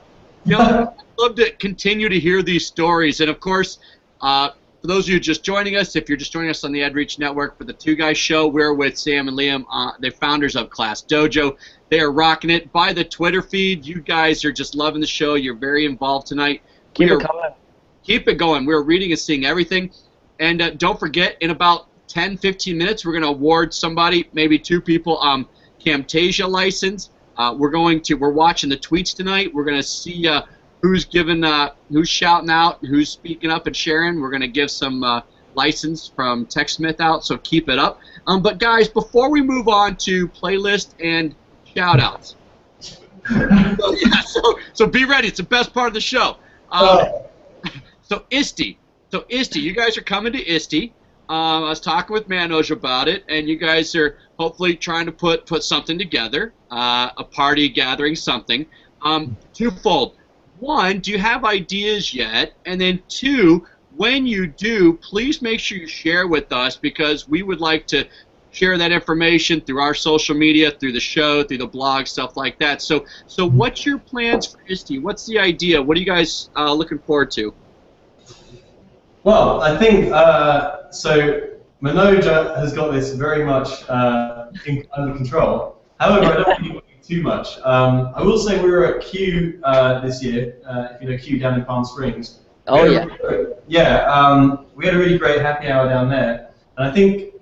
love to continue to hear these stories. And of course, for those of you just joining us, if you're just joining us on the EdReach Network for the Two Guys Show, we're with Sam and Liam, the founders of Class Dojo. They are rocking it. By the Twitter feed, you guys are just loving the show. You're very involved tonight. Keep it coming. Keep it going. We're reading and seeing everything. And don't forget, in about 10-15 minutes, we're going to award somebody, maybe two people, Camtasia license. We're watching the tweets tonight. We're going to see who's shouting out, who's speaking up and sharing. We're going to give some license from TechSmith out, so keep it up. But guys, before we move on to playlist and shout outs, so be ready. It's the best part of the show. So ISTE, you guys are coming to ISTE. I was talking with Manoj about it, and you guys are hopefully trying to put something together, a party gathering, something. Twofold. One, do you have ideas yet? And then two, when you do, please make sure you share with us, because we would like to share that information through our social media, through the show, through the blog, stuff like that. So what's your plans for ISTE? What's the idea? What are you guys looking forward to? Well, I think, so Manoj has got this very much under control. However, I don't think it's too much. I will say we were at Q this year, if you know Q down in Palm Springs. Oh, yeah. We had a really great happy hour down there. And I think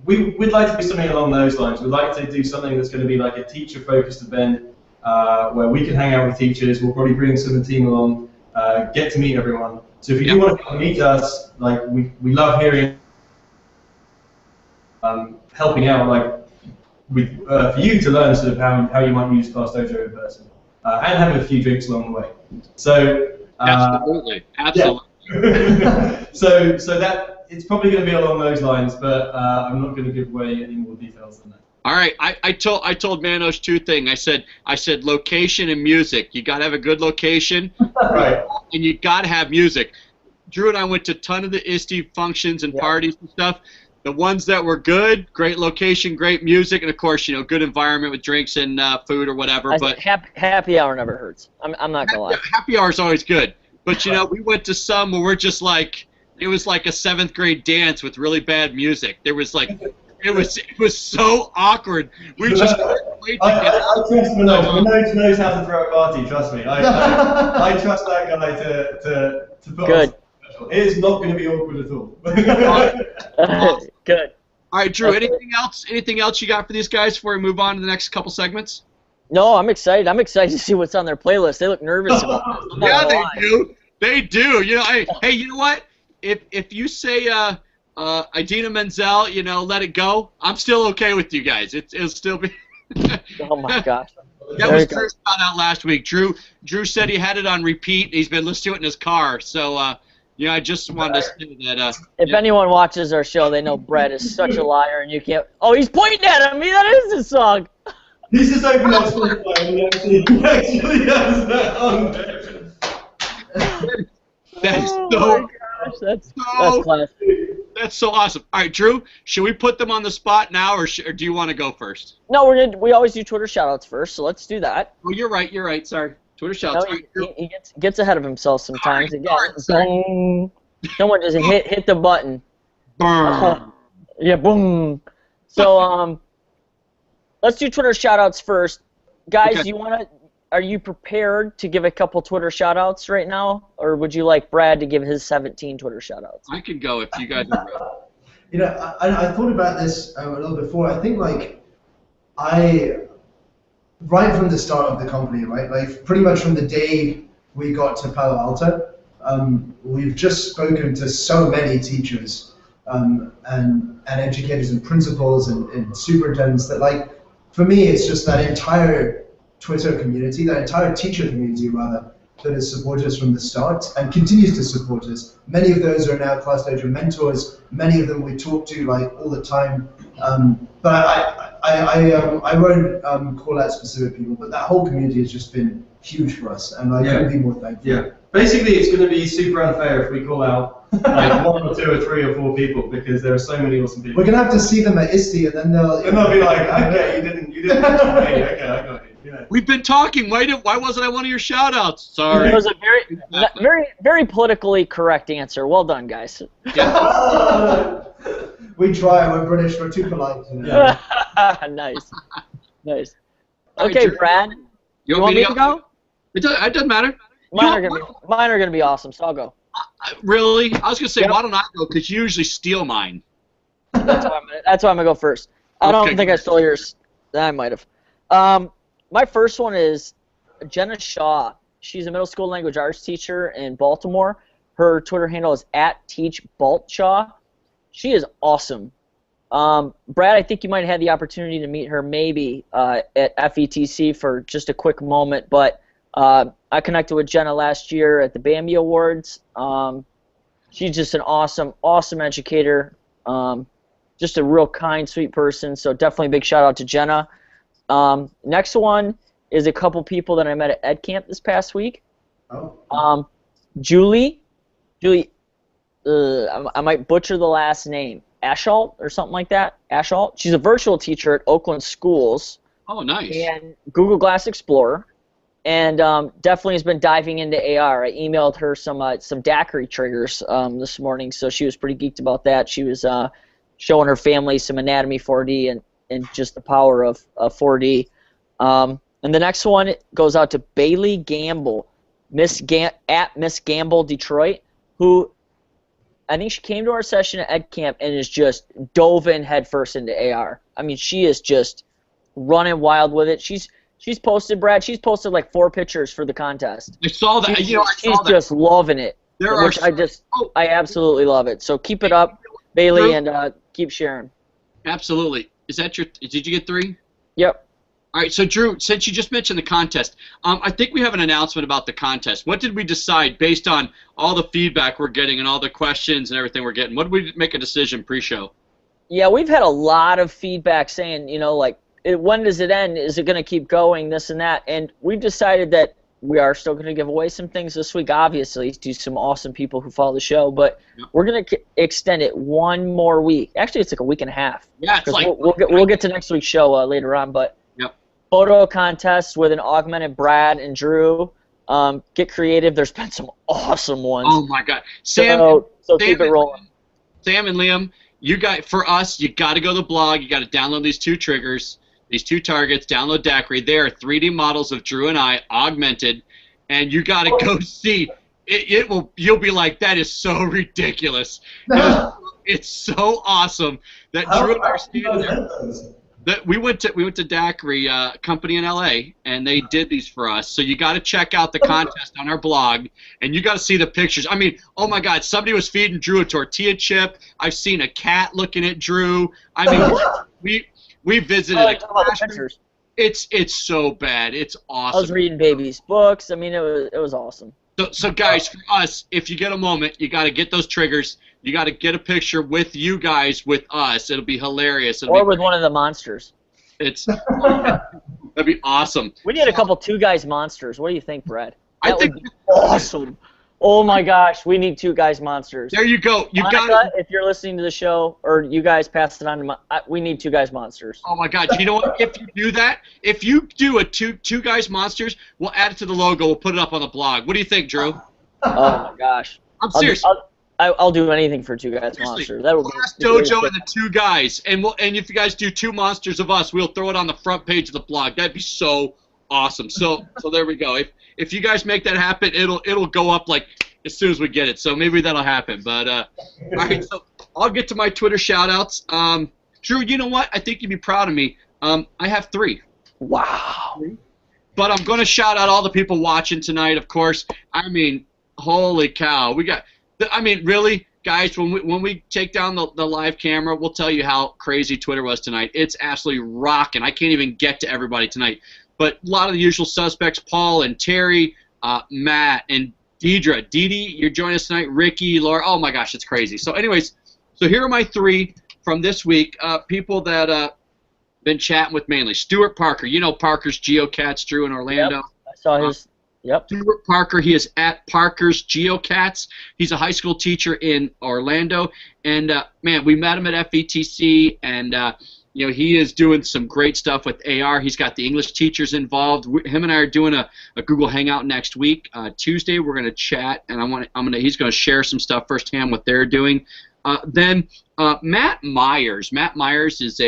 we'd like to do something along those lines. We'd like to do something that's going to be like a teacher-focused event where we can hang out with teachers. We'll probably bring some of the team along, get to meet everyone. So if you do want to meet us, like we love hearing, helping out, like with for you to learn sort of how you might use Class Dojo in person, and have a few drinks along the way. So absolutely. So that it's probably going to be along those lines, but I'm not going to give away any more details than that. All right, I told Manos two things. I said location and music. You got to have a good location, Right. and you got to have music. Drew and I went to a ton of the ISTE functions and parties and stuff. The ones that were good, great location, great music, and of course, good environment with drinks and food or whatever. But happy hour never hurts. I'm not gonna lie. Happy hour is always good. But we went to some where we're just like, it was like a 7th grade dance with really bad music. There was like. It was so awkward. We just couldn't wait to get I trust Manoj. Manoj knows how to throw a party. Trust me. I trust that guy to put Good. on. It is not going to be awkward at all. Good. All right, Drew. Anything else? Anything else you got for these guys before we move on to the next couple segments? No, I'm excited. I'm excited to see what's on their playlist. They look nervous about this. Yeah, they do. They do. Hey, you know what? If you say Idina Menzel, let it go, I'm still okay with you guys. It'll still be. Oh my gosh. That was Drew's found out last week. Drew said he had it on repeat. He's been listening to it in his car. So I just wanted to say that. If anyone watches our show, they know Brett is such a liar, and you can't. Oh, he's pointing at him. That is his song. He's just opened up Spotify and he actually has that on there. That's Oh so. my gosh, that's classic. That's so awesome. All right, Drew, should we put them on the spot now, or do you want to go first? No, we always do Twitter shoutouts first, so let's do that. Oh, you're right. Sorry. Twitter shoutouts. No, he gets ahead of himself sometimes. All right, Boom. Someone just hit the button. Burn. Yeah, boom. So let's do Twitter shoutouts first. Guys, Okay. are you prepared to give a couple Twitter shoutouts right now, or would you like Brad to give his 17 Twitter shoutouts? I can go if you guys are ready. I thought about this a little before. I think right from the start of the company, right, like pretty much from the day we got to Palo Alto, we've just spoken to so many teachers and educators and principals and superintendents that, for me, it's just that entire Twitter community, that entire teacher community, rather, that has supported us from the start and continues to support us. Many of those are now Class Dojo mentors. Many of them we talk to all the time. But I won't call out specific people, but that whole community has just been huge for us, and I couldn't be more thankful. Yeah. Basically, it's going to be super unfair if we call out one or two or three or four people, because there are so many awesome people. We're gonna have to see them at ISTE, and then they'll be like, okay, you didn't mention me. Okay, I got you. We've been talking. Why wasn't I one of your shout-outs? Sorry. It was a very, very politically correct answer. Well done, guys. Yeah. We try. We're British. We're too polite. Yeah. Nice. All right, Okay, Drew. Brad. You want me to go? It doesn't matter. Mine are gonna be awesome, so I'll go. Really? I was gonna say, Yep. why don't I go? Because you usually steal mine. That's why I'm gonna go first. I don't Okay. think I stole yours. I might have. My first one is Jenna Shaw. She's a middle school language arts teacher in Baltimore. Her Twitter handle is @teachbaltshaw. She is awesome. Brad, I think you might have had the opportunity to meet her maybe at FETC for just a quick moment, but I connected with Jenna last year at the Bambi Awards. She's just an awesome educator. Just a real kind, sweet person, so definitely a big shout out to Jenna. Next one is a couple people that I met at Ed Camp this past week. Oh. Julie, I might butcher the last name, Ashalt or something like that. Ashalt. She's a virtual teacher at Oakland Schools Oh, nice. and Google Glass Explorer, and definitely has been diving into AR. I emailed her some daiquiri triggers this morning, so she was pretty geeked about that. She was showing her family some Anatomy 4D and just the power of 4D. And the next one goes out to Bailey Gamble, at Miss Gamble Detroit, who I think she came to our session at Ed Camp and is just dove in headfirst into AR. I mean, she is just running wild with it. She's posted, Brad. She's posted like 4 pictures for the contest. I saw that. She's I saw that. just loving it. Which I absolutely love it. So keep it up, Bailey, and keep sharing. Absolutely. Is that did you get 3? Yep. All right, so Drew, since you just mentioned the contest, I think we have an announcement about the contest. What did we decide based on all the feedback we're getting and all the questions and everything we're getting? What did we make a decision pre-show? Yeah, we've had a lot of feedback saying, like, when does it end? Is it going to keep going? This and that. And we've decided that we are still going to give away some things this week, obviously, to some awesome people who follow the show. But we're going to extend it one more week. Actually, it's like a week and a half. Yeah, it's like we'll get to next week's show later on. But photo contest with an augmented Brad and Drew. Get creative. There's been some awesome ones. Oh my God, Sam! So keep it rolling. Sam and Liam, you got to go to the blog. You got to download these 2 triggers, these 2 targets. Download Daiquiri. They are 3D models of Drew and I augmented, and you got to go see. You'll be like, that is so ridiculous. It's so awesome that Drew and I are standing there. We went to Daiquiri company in LA, and they did these for us. So you got to check out the contest on our blog, and you got to see the pictures. I mean, oh my God, somebody was feeding Drew a tortilla chip. I've seen a cat looking at Drew. I mean, we visited a classroom. It's so bad. It's awesome. I was reading babies' books. I mean, it was awesome. So guys, for us, if you get a moment, you got to get those triggers. You got to get a picture with you guys, with us. It'll be hilarious. Or with one of the monsters. That'd be awesome. We need a couple 2 guys monsters. What do you think, Brad? I think would be awesome. Oh my gosh, we need 2 guys monsters. There you go. You got it. If you're listening to the show, or you guys pass it on to we need 2 guys monsters. Oh my God! You know what? If you do that, if you do a two guys monsters, we'll add it to the logo. We'll put it up on the blog. What do you think, Drew? Oh my gosh! I'm serious. I'll do anything for 2 guys monsters. That would be Dojo and the 2 guys, and if you guys do 2 monsters of us, we'll throw it on the front page of the blog. That'd be so awesome. So there we go. If you guys make that happen, it'll go up like as soon as we get it. So maybe that'll happen. But all right, so I'll get to my Twitter shout-outs. Drew, you know what? I think you'd be proud of me. I have 3. Wow. But I'm going to shout out all the people watching tonight, of course. I mean, holy cow. We got – I mean, really, guys, when we take down the live camera, we'll tell you how crazy Twitter was tonight. It's absolutely rocking. I can't even get to everybody tonight. But a lot of the usual suspects, Paul and Terry, Matt, and Deidre. Dee, you're joining us tonight. Ricky, Laura. Oh, my gosh, it's crazy. So anyways, so here are my 3 from this week, people that been chatting with mainly. Stuart Parker. You know Parker's Geocats, Drew, in Orlando. Yep, I saw his. Yep. Stuart Parker, he is at Parker's Geocats. He's a high school teacher in Orlando. And, man, we met him at FETC, and, you know, he is doing some great stuff with AR. He's got the English teachers involved. Him and I are doing a Google Hangout next week. Tuesday, we're going to chat, and he's going to share some stuff firsthand what they're doing. Then Matt Myers. Matt Myers is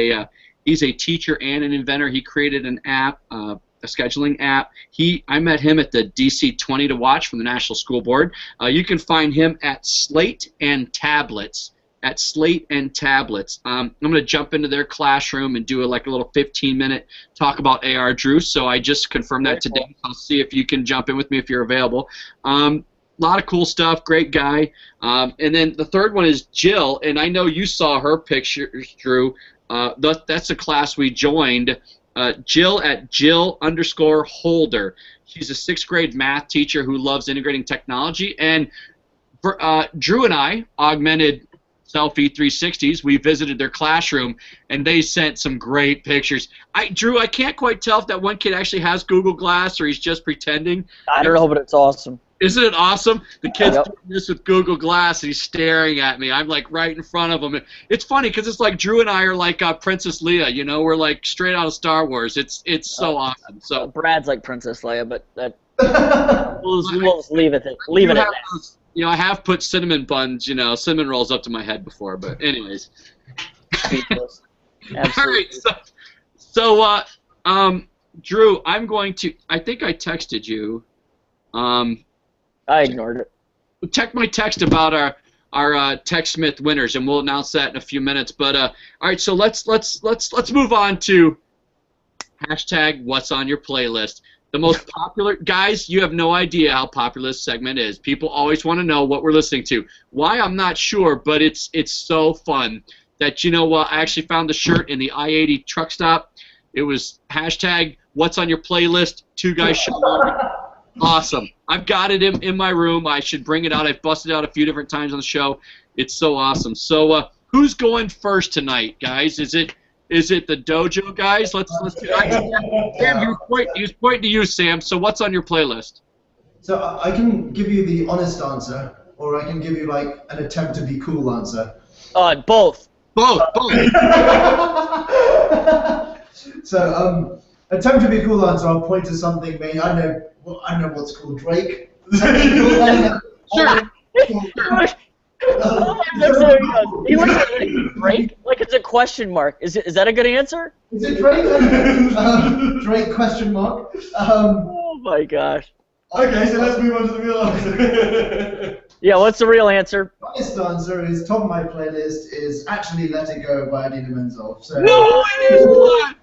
he's a teacher and an inventor. He created an app, a scheduling app. I met him at the DC 20 to watch from the National School Board. You can find him at Slate and Tablets. At Slate and Tablets. I'm going to jump into their classroom and do a little 15-minute talk about AR, Drew. So I just confirmed that today. I'll see if you can jump in with me if you're available. A lot of cool stuff. Great guy. And then the third one is Jill, and I know you saw her pictures, Drew. That's a class we joined. Jill at Jill_Holder. She's a 6th grade math teacher who loves integrating technology. And for, Drew and I augmented Selfie 360s. We visited their classroom, and they sent some great pictures. Drew, I can't quite tell if that one kid actually has Google Glass or he's just pretending. I don't know, but it's awesome. Isn't it awesome? The kid's doing this with Google Glass, and he's staring at me. I'm like right in front of him. It's funny because it's like Drew and I are like Princess Leia. You know, we're like straight out of Star Wars. It's so awesome. So Brad's like Princess Leia, but we'll just leave it at that. You know, I have put cinnamon buns, cinnamon rolls up to my head before, but anyways. Absolutely. All right, so Drew, I think I texted you. I ignored it. Check my text about our TechSmith winners, and we'll announce that in a few minutes. But all right, so let's move on to hashtag What's on Your Playlist. The most popular, guys, you have no idea how popular this segment is. People always want to know what we're listening to. Why, I'm not sure, but it's so fun that, you know what, I actually found the shirt in the I-80 truck stop. It was hashtag What's on your playlist? Two Guys Show. Awesome. I've got it in my room. I should bring it out. I've busted it out a few different times on the show. It's so awesome. So who's going first tonight, guys? Is it the Dojo guys? Let's do that. Sam, he was pointing to you, Sam. So what's on your playlist? So I can give you the honest answer, or I can give you like an attempt to be cool answer. Both. Both. So attempt to be cool answer. I'll point to something. Maybe I don't know what's called Drake. Sure. He looks at Drake like it's a question mark. Is that a good answer? Is it Drake? Drake question mark. Oh my gosh. Okay, so let's move on to the real answer. Yeah, what's the real answer? The honest answer is top of my playlist is actually Let It Go by Adina Menzel. So No, it is not.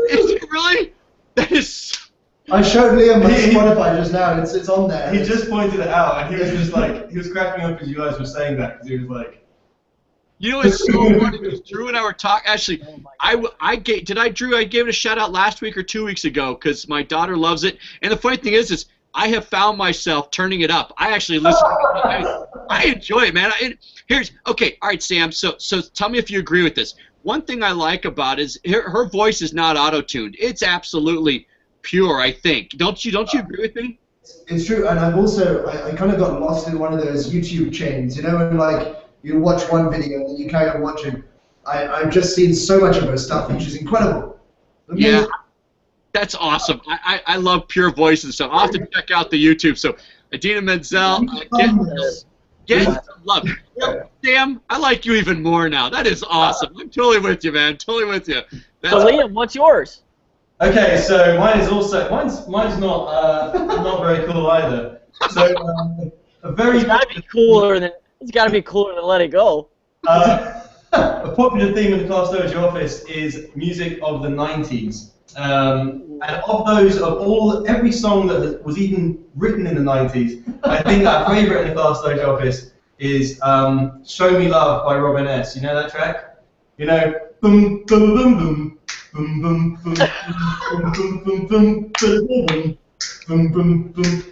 Is it really? That is. I showed Liam my Spotify just now. It's on there. He just pointed it out, and he was just like, he was cracking up as you guys were saying that, because he was like, You know, it's so funny because Drew and I were talking. Actually, Drew? I gave it a shout out last week or 2 weeks ago because my daughter loves it. And the funny thing is I have found myself turning it up. I actually listen. I enjoy it, man. All right, Sam. So tell me if you agree with this. One thing I like about it is her voice is not auto-tuned. It's absolutely pure, I think. Don't you agree with me? It's true, and I've also I kind of got lost in one of those YouTube chains, you know, when like you watch one video and you carry on watching. I've just seen so much of her stuff, which is incredible. Yeah, that's awesome. I love pure voice and stuff. I'll have to check out the YouTube. So Adina Menzel, get some love. Sam, I like you even more now. That is awesome. I'm totally with you, man. Totally with you. So Liam, what's yours? okay, so mine's not very cool either. So a very It's gotta be cooler than Let It Go. a popular theme in the Class Dojo office is music of the 90s. And of every song that was even written in the 90s, I think our favourite in the Class Dojo office is Show Me Love by Robin S. You know that track? You know, boom, boom, boom, boom, boom, boom, boom, boom, boom, boom, boom, boom, boom, boom, boom.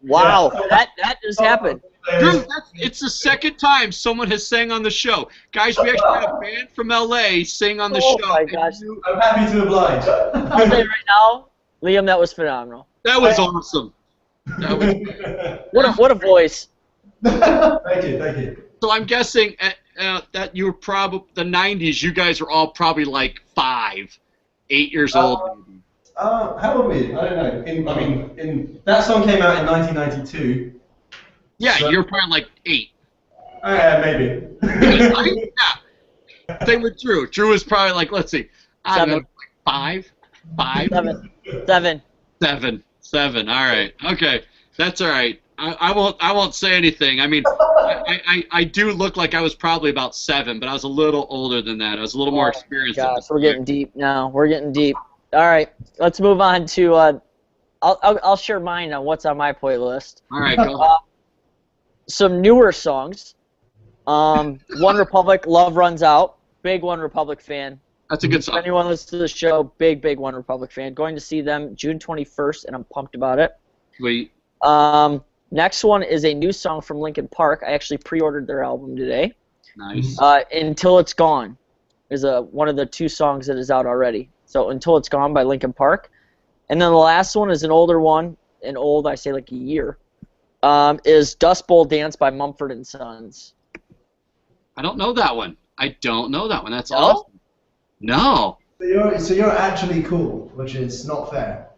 Wow, that just happened. Drew, it's the second time someone has sang on the show. Guys, we actually had a band from LA sing on the show. Oh my gosh. I'm happy to oblige. I'll say right now, Liam, that was phenomenal. That was awesome. That was What a voice. Thank you. So I'm guessing that you were probably the 90s. You guys were all probably like 8 years old. Maybe. How old were you? I don't know. That song came out in 1992. Yeah, So, you're probably like 8. Maybe. Yeah. Same with Drew. Drew was probably like, let's see, I don't know, like 5. 7. 7. All right. Okay. That's all right. I won't say anything. I mean, I do look like I was probably about 7, but I was a little older than that. I was a little more experienced. Gosh, we're getting deep now. We're getting deep. All right, let's move on to. I'll share mine on what's on my playlist. All right, go. Some newer songs. One Republic, Love Runs Out. Big One Republic fan. That's a good song. If anyone listens to the show, big One Republic fan. Going to see them June 21st, and I'm pumped about it. Sweet. Next one is a new song from Linkin Park. I actually pre-ordered their album today. Nice. Until It's Gone is one of the 2 songs that is out already. So Until It's Gone by Linkin Park. And then the last one is an older one, I say like a year, is Dust Bowl Dance by Mumford & Sons. I don't know that one. That's awesome. No. So you're actually cool, which is not fair.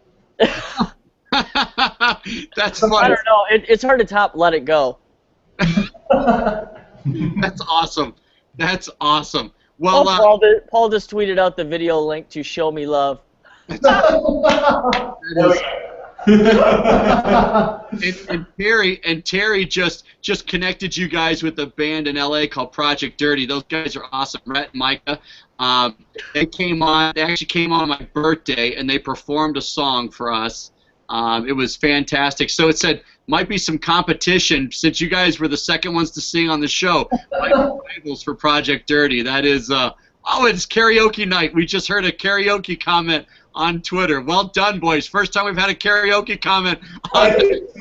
That's funny. I don't know. It's hard to top Let It Go. That's awesome. Well, Paul just tweeted out the video link to Show Me Love. and Terry just connected you guys with a band in LA called Project Dirty. Those guys are awesome. Rhett and Micah. They actually came on my birthday and they performed a song for us. It was fantastic. So it said, might be some competition since you guys were the second ones to sing on the show. Might be rivals for Project Dirty. That is, it's karaoke night. We just heard a karaoke comment on Twitter. Well done, boys. First time we've had a karaoke comment. I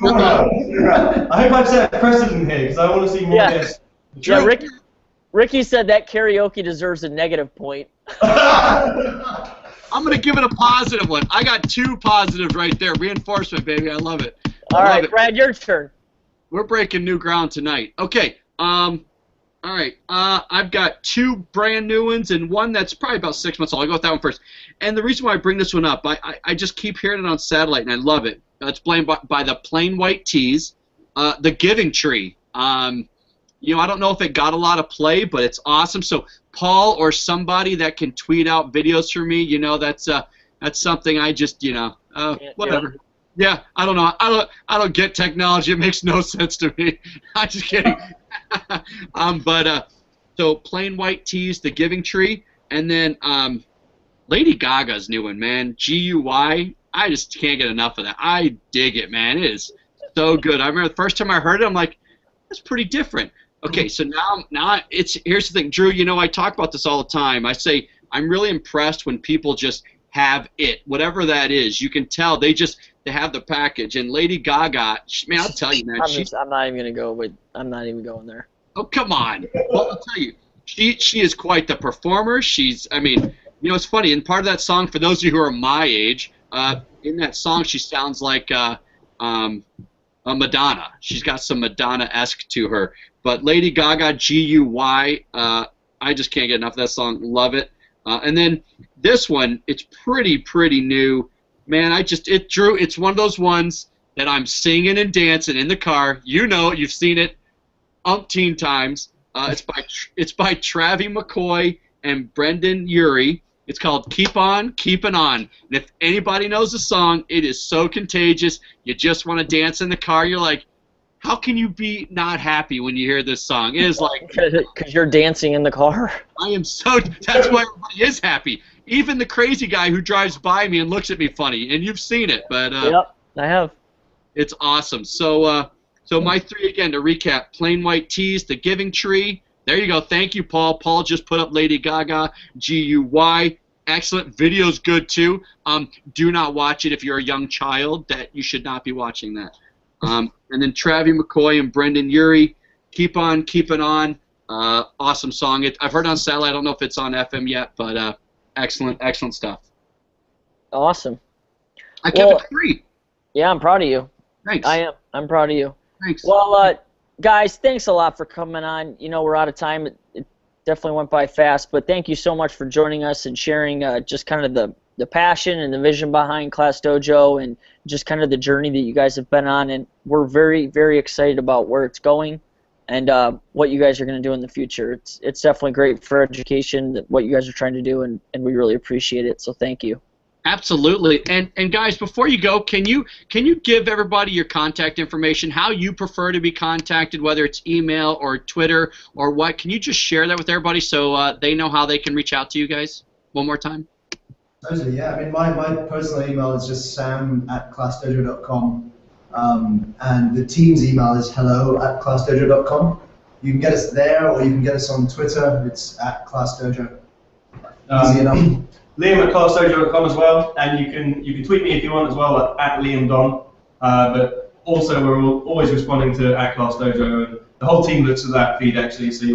hope I've set a precedent here because I want to see more guests. Yeah, Ricky said that karaoke deserves a negative point. I'm going to give it a positive one. I got 2 positives right there. Reinforcement, baby. I love it. All right, Brad, your turn. We're breaking new ground tonight. Okay. All right. I've got 2 brand new ones and one that's probably about 6 months old. I'll go with that one first. And the reason why I bring this one up, I just keep hearing it on satellite, and I love it. It's played by the Plain White Tees, The Giving Tree. You know, I don't know if it got a lot of play, but it's awesome. So Paul or somebody that can tweet out videos for me, you know, that's something I just, you know, whatever. Yeah, I don't know. I don't get technology. It makes no sense to me. I'm just kidding. So Plain White Tees, The Giving Tree, and then Lady Gaga's new one, man, GUY. I just can't get enough of that. I dig it, man. It is so good. I remember the first time I heard it, I'm like, that's pretty different. Okay, so now here's the thing, Drew. You know, I talk about this all the time. I say I'm really impressed when people just have it, whatever that is. You can tell they have the package. And Lady Gaga, man, I'll tell you, man. I'm not even gonna go with. I'm not even going there. Oh, come on. Well, I'll tell you, she is quite the performer. I mean, you know, it's funny. And part of that song, for those of you who are my age, in that song, she sounds like a Madonna. She's got some Madonna-esque to her. But Lady Gaga, GUY, I just can't get enough of that song. Love it. And then this one, it's pretty new. Man, Drew, it's one of those ones that I'm singing and dancing in the car. You know it. You've seen it umpteen times. It's by Travie McCoy and Brendan Urie. It's called Keep On Keepin' On. And if anybody knows the song, it is so contagious. You just want to dance in the car. You're like, how can you be not happy when you hear this song? It is like... Because you're dancing in the car. That's why everybody is happy. Even the crazy guy who drives by me and looks at me funny. And you've seen it. But yep, I have. It's awesome. So my 3 again, to recap. Plain White Tees, The Giving Tree. There you go. Thank you, Paul. Paul just put up Lady Gaga, GUY. Excellent. Video's good, too. Do not watch it if you're a young child. That you should not be watching that. And then Travie McCoy and Brendan Urie, Keep On Keepin' On. Awesome song. I've heard it on satellite. I don't know if it's on FM yet, but excellent stuff. Awesome. I kept it 3. Yeah, I'm proud of you. Thanks. I am. I'm proud of you. Thanks. Well, guys, thanks a lot for coming on. You know, we're out of time. It definitely went by fast, but thank you so much for joining us and sharing just kind of the passion and the vision behind Class Dojo and just kind of the journey that you guys have been on. And we're very, very excited about where it's going and what you guys are going to do in the future. It's definitely great for education, what you guys are trying to do, and we really appreciate it. So thank you. Absolutely. And guys, before you go, can you give everybody your contact information, how you prefer to be contacted, whether it's email or Twitter or what? Can you just share that with everybody so they know how they can reach out to you guys one more time? Totally, yeah. I mean, my personal email is just sam@classdojo.com, and the team's email is hello@classdojo.com. You can get us there, or you can get us on Twitter. It's @classdojo. Easy enough. Liam@classdojo.com as well, and you can tweet me if you want as well at @LiamDon. But also we're always responding to @classdojo, and the whole team looks at that feed actually, so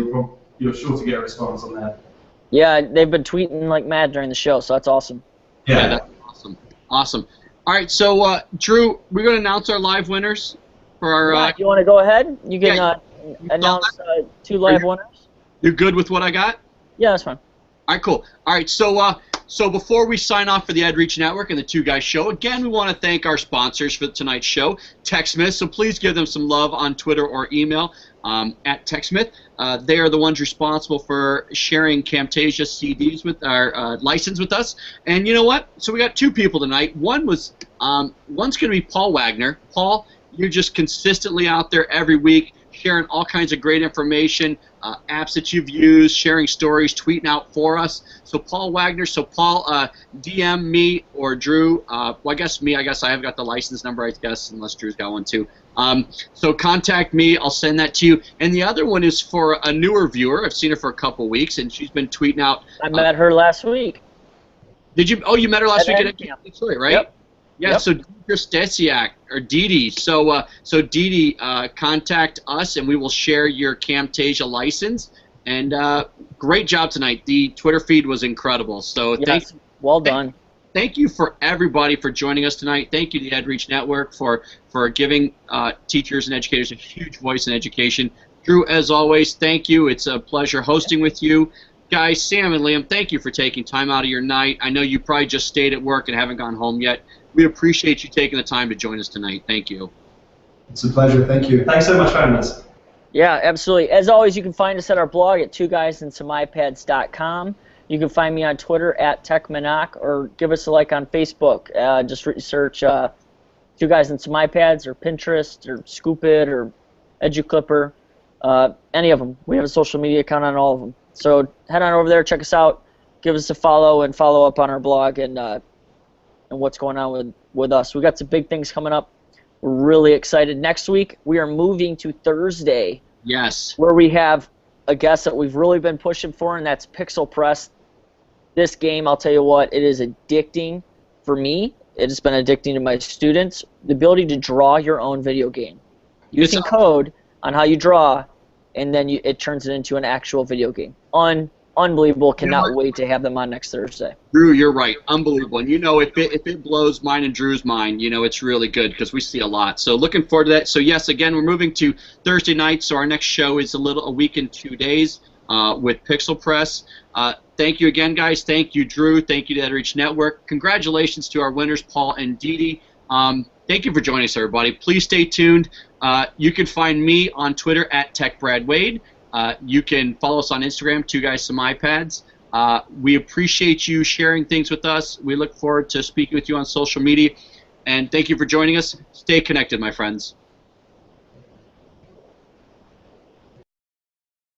you're sure to get a response on that. Yeah, they've been tweeting like mad during the show, so that's awesome. Yeah, that's awesome. All right, so Drew, we're going to announce our live winners for our. You want to go ahead? You can announce 2 live winners. You're good with what I got? Yeah, that's fine. All right, cool. All right, so before we sign off for the EdReach Network and the Two Guys Show, again, we want to thank our sponsors for tonight's show, TechSmith. So please give them some love on Twitter or email at TechSmith. They are the ones responsible for sharing Camtasia CDs with our license with us. And you know what? So we got 2 people tonight. One's going to be Paul Wagner. Paul, you're just consistently out there every week sharing all kinds of great information, apps that you've used, sharing stories, tweeting out for us. So Paul Wagner, DM me or Drew. Well, I guess I have got the license number, I guess, unless Drew's got one too. So contact me. I'll send that to you. And the other one is for a newer viewer. I've seen her for a couple weeks, and she's been tweeting out. I met her last week. Did you? Oh, you met her last week at camp. Detroit, right? Yep. Yeah. Yep. So Stesiak or Dee. So Dee Dee, contact us, and we will share your Camtasia license. And great job tonight. The Twitter feed was incredible. So yes, well done. Thank you for everybody for joining us tonight. Thank you to the EdReach Network for giving teachers and educators a huge voice in education. Drew, as always, thank you. It's a pleasure hosting with you. Guys, Sam and Liam, thank you for taking time out of your night. I know you probably just stayed at work and haven't gone home yet. We appreciate you taking the time to join us tonight. Thank you. It's a pleasure. Thank you. Thanks so much for having us. Yeah, absolutely. As always, you can find us at our blog at twoguysandsomeipads.com. You can find me on Twitter at TechManock, or give us a like on Facebook. Just search Two Guys and Some iPads, or Pinterest, or Scoop It, or EduClipper, any of them. We have a social media account on all of them. So head on over there, check us out, give us a follow, and follow up on our blog and what's going on with us. We got some big things coming up. We're really excited. Next week, we are moving to Thursday. Yes. Where we have a guest that we've really been pushing for, and that's Pixel Press. This game, I'll tell you what, it is addicting for me. It has been addicting to my students. The ability to draw your own video game. Using code on how you draw, and then it turns it into an actual video game. Unbelievable. Cannot wait to have them on next Thursday. Drew, you're right. Unbelievable. And if it blows mine and Drew's mind, it's really good because we see a lot. So looking forward to that. So yes, again, we're moving to Thursday night. So our next show is a week and 2 days with Pixel Press. Thank you again, guys. Thank you, Drew. Thank you to EdReach Network. Congratulations to our winners, Paul and Dee Dee. Thank you for joining us, everybody. Please stay tuned. You can find me on Twitter at TechBradWade. You can follow us on Instagram, Two Guys Some iPads. We appreciate you sharing things with us. We look forward to speaking with you on social media. And thank you for joining us. Stay connected, my friends.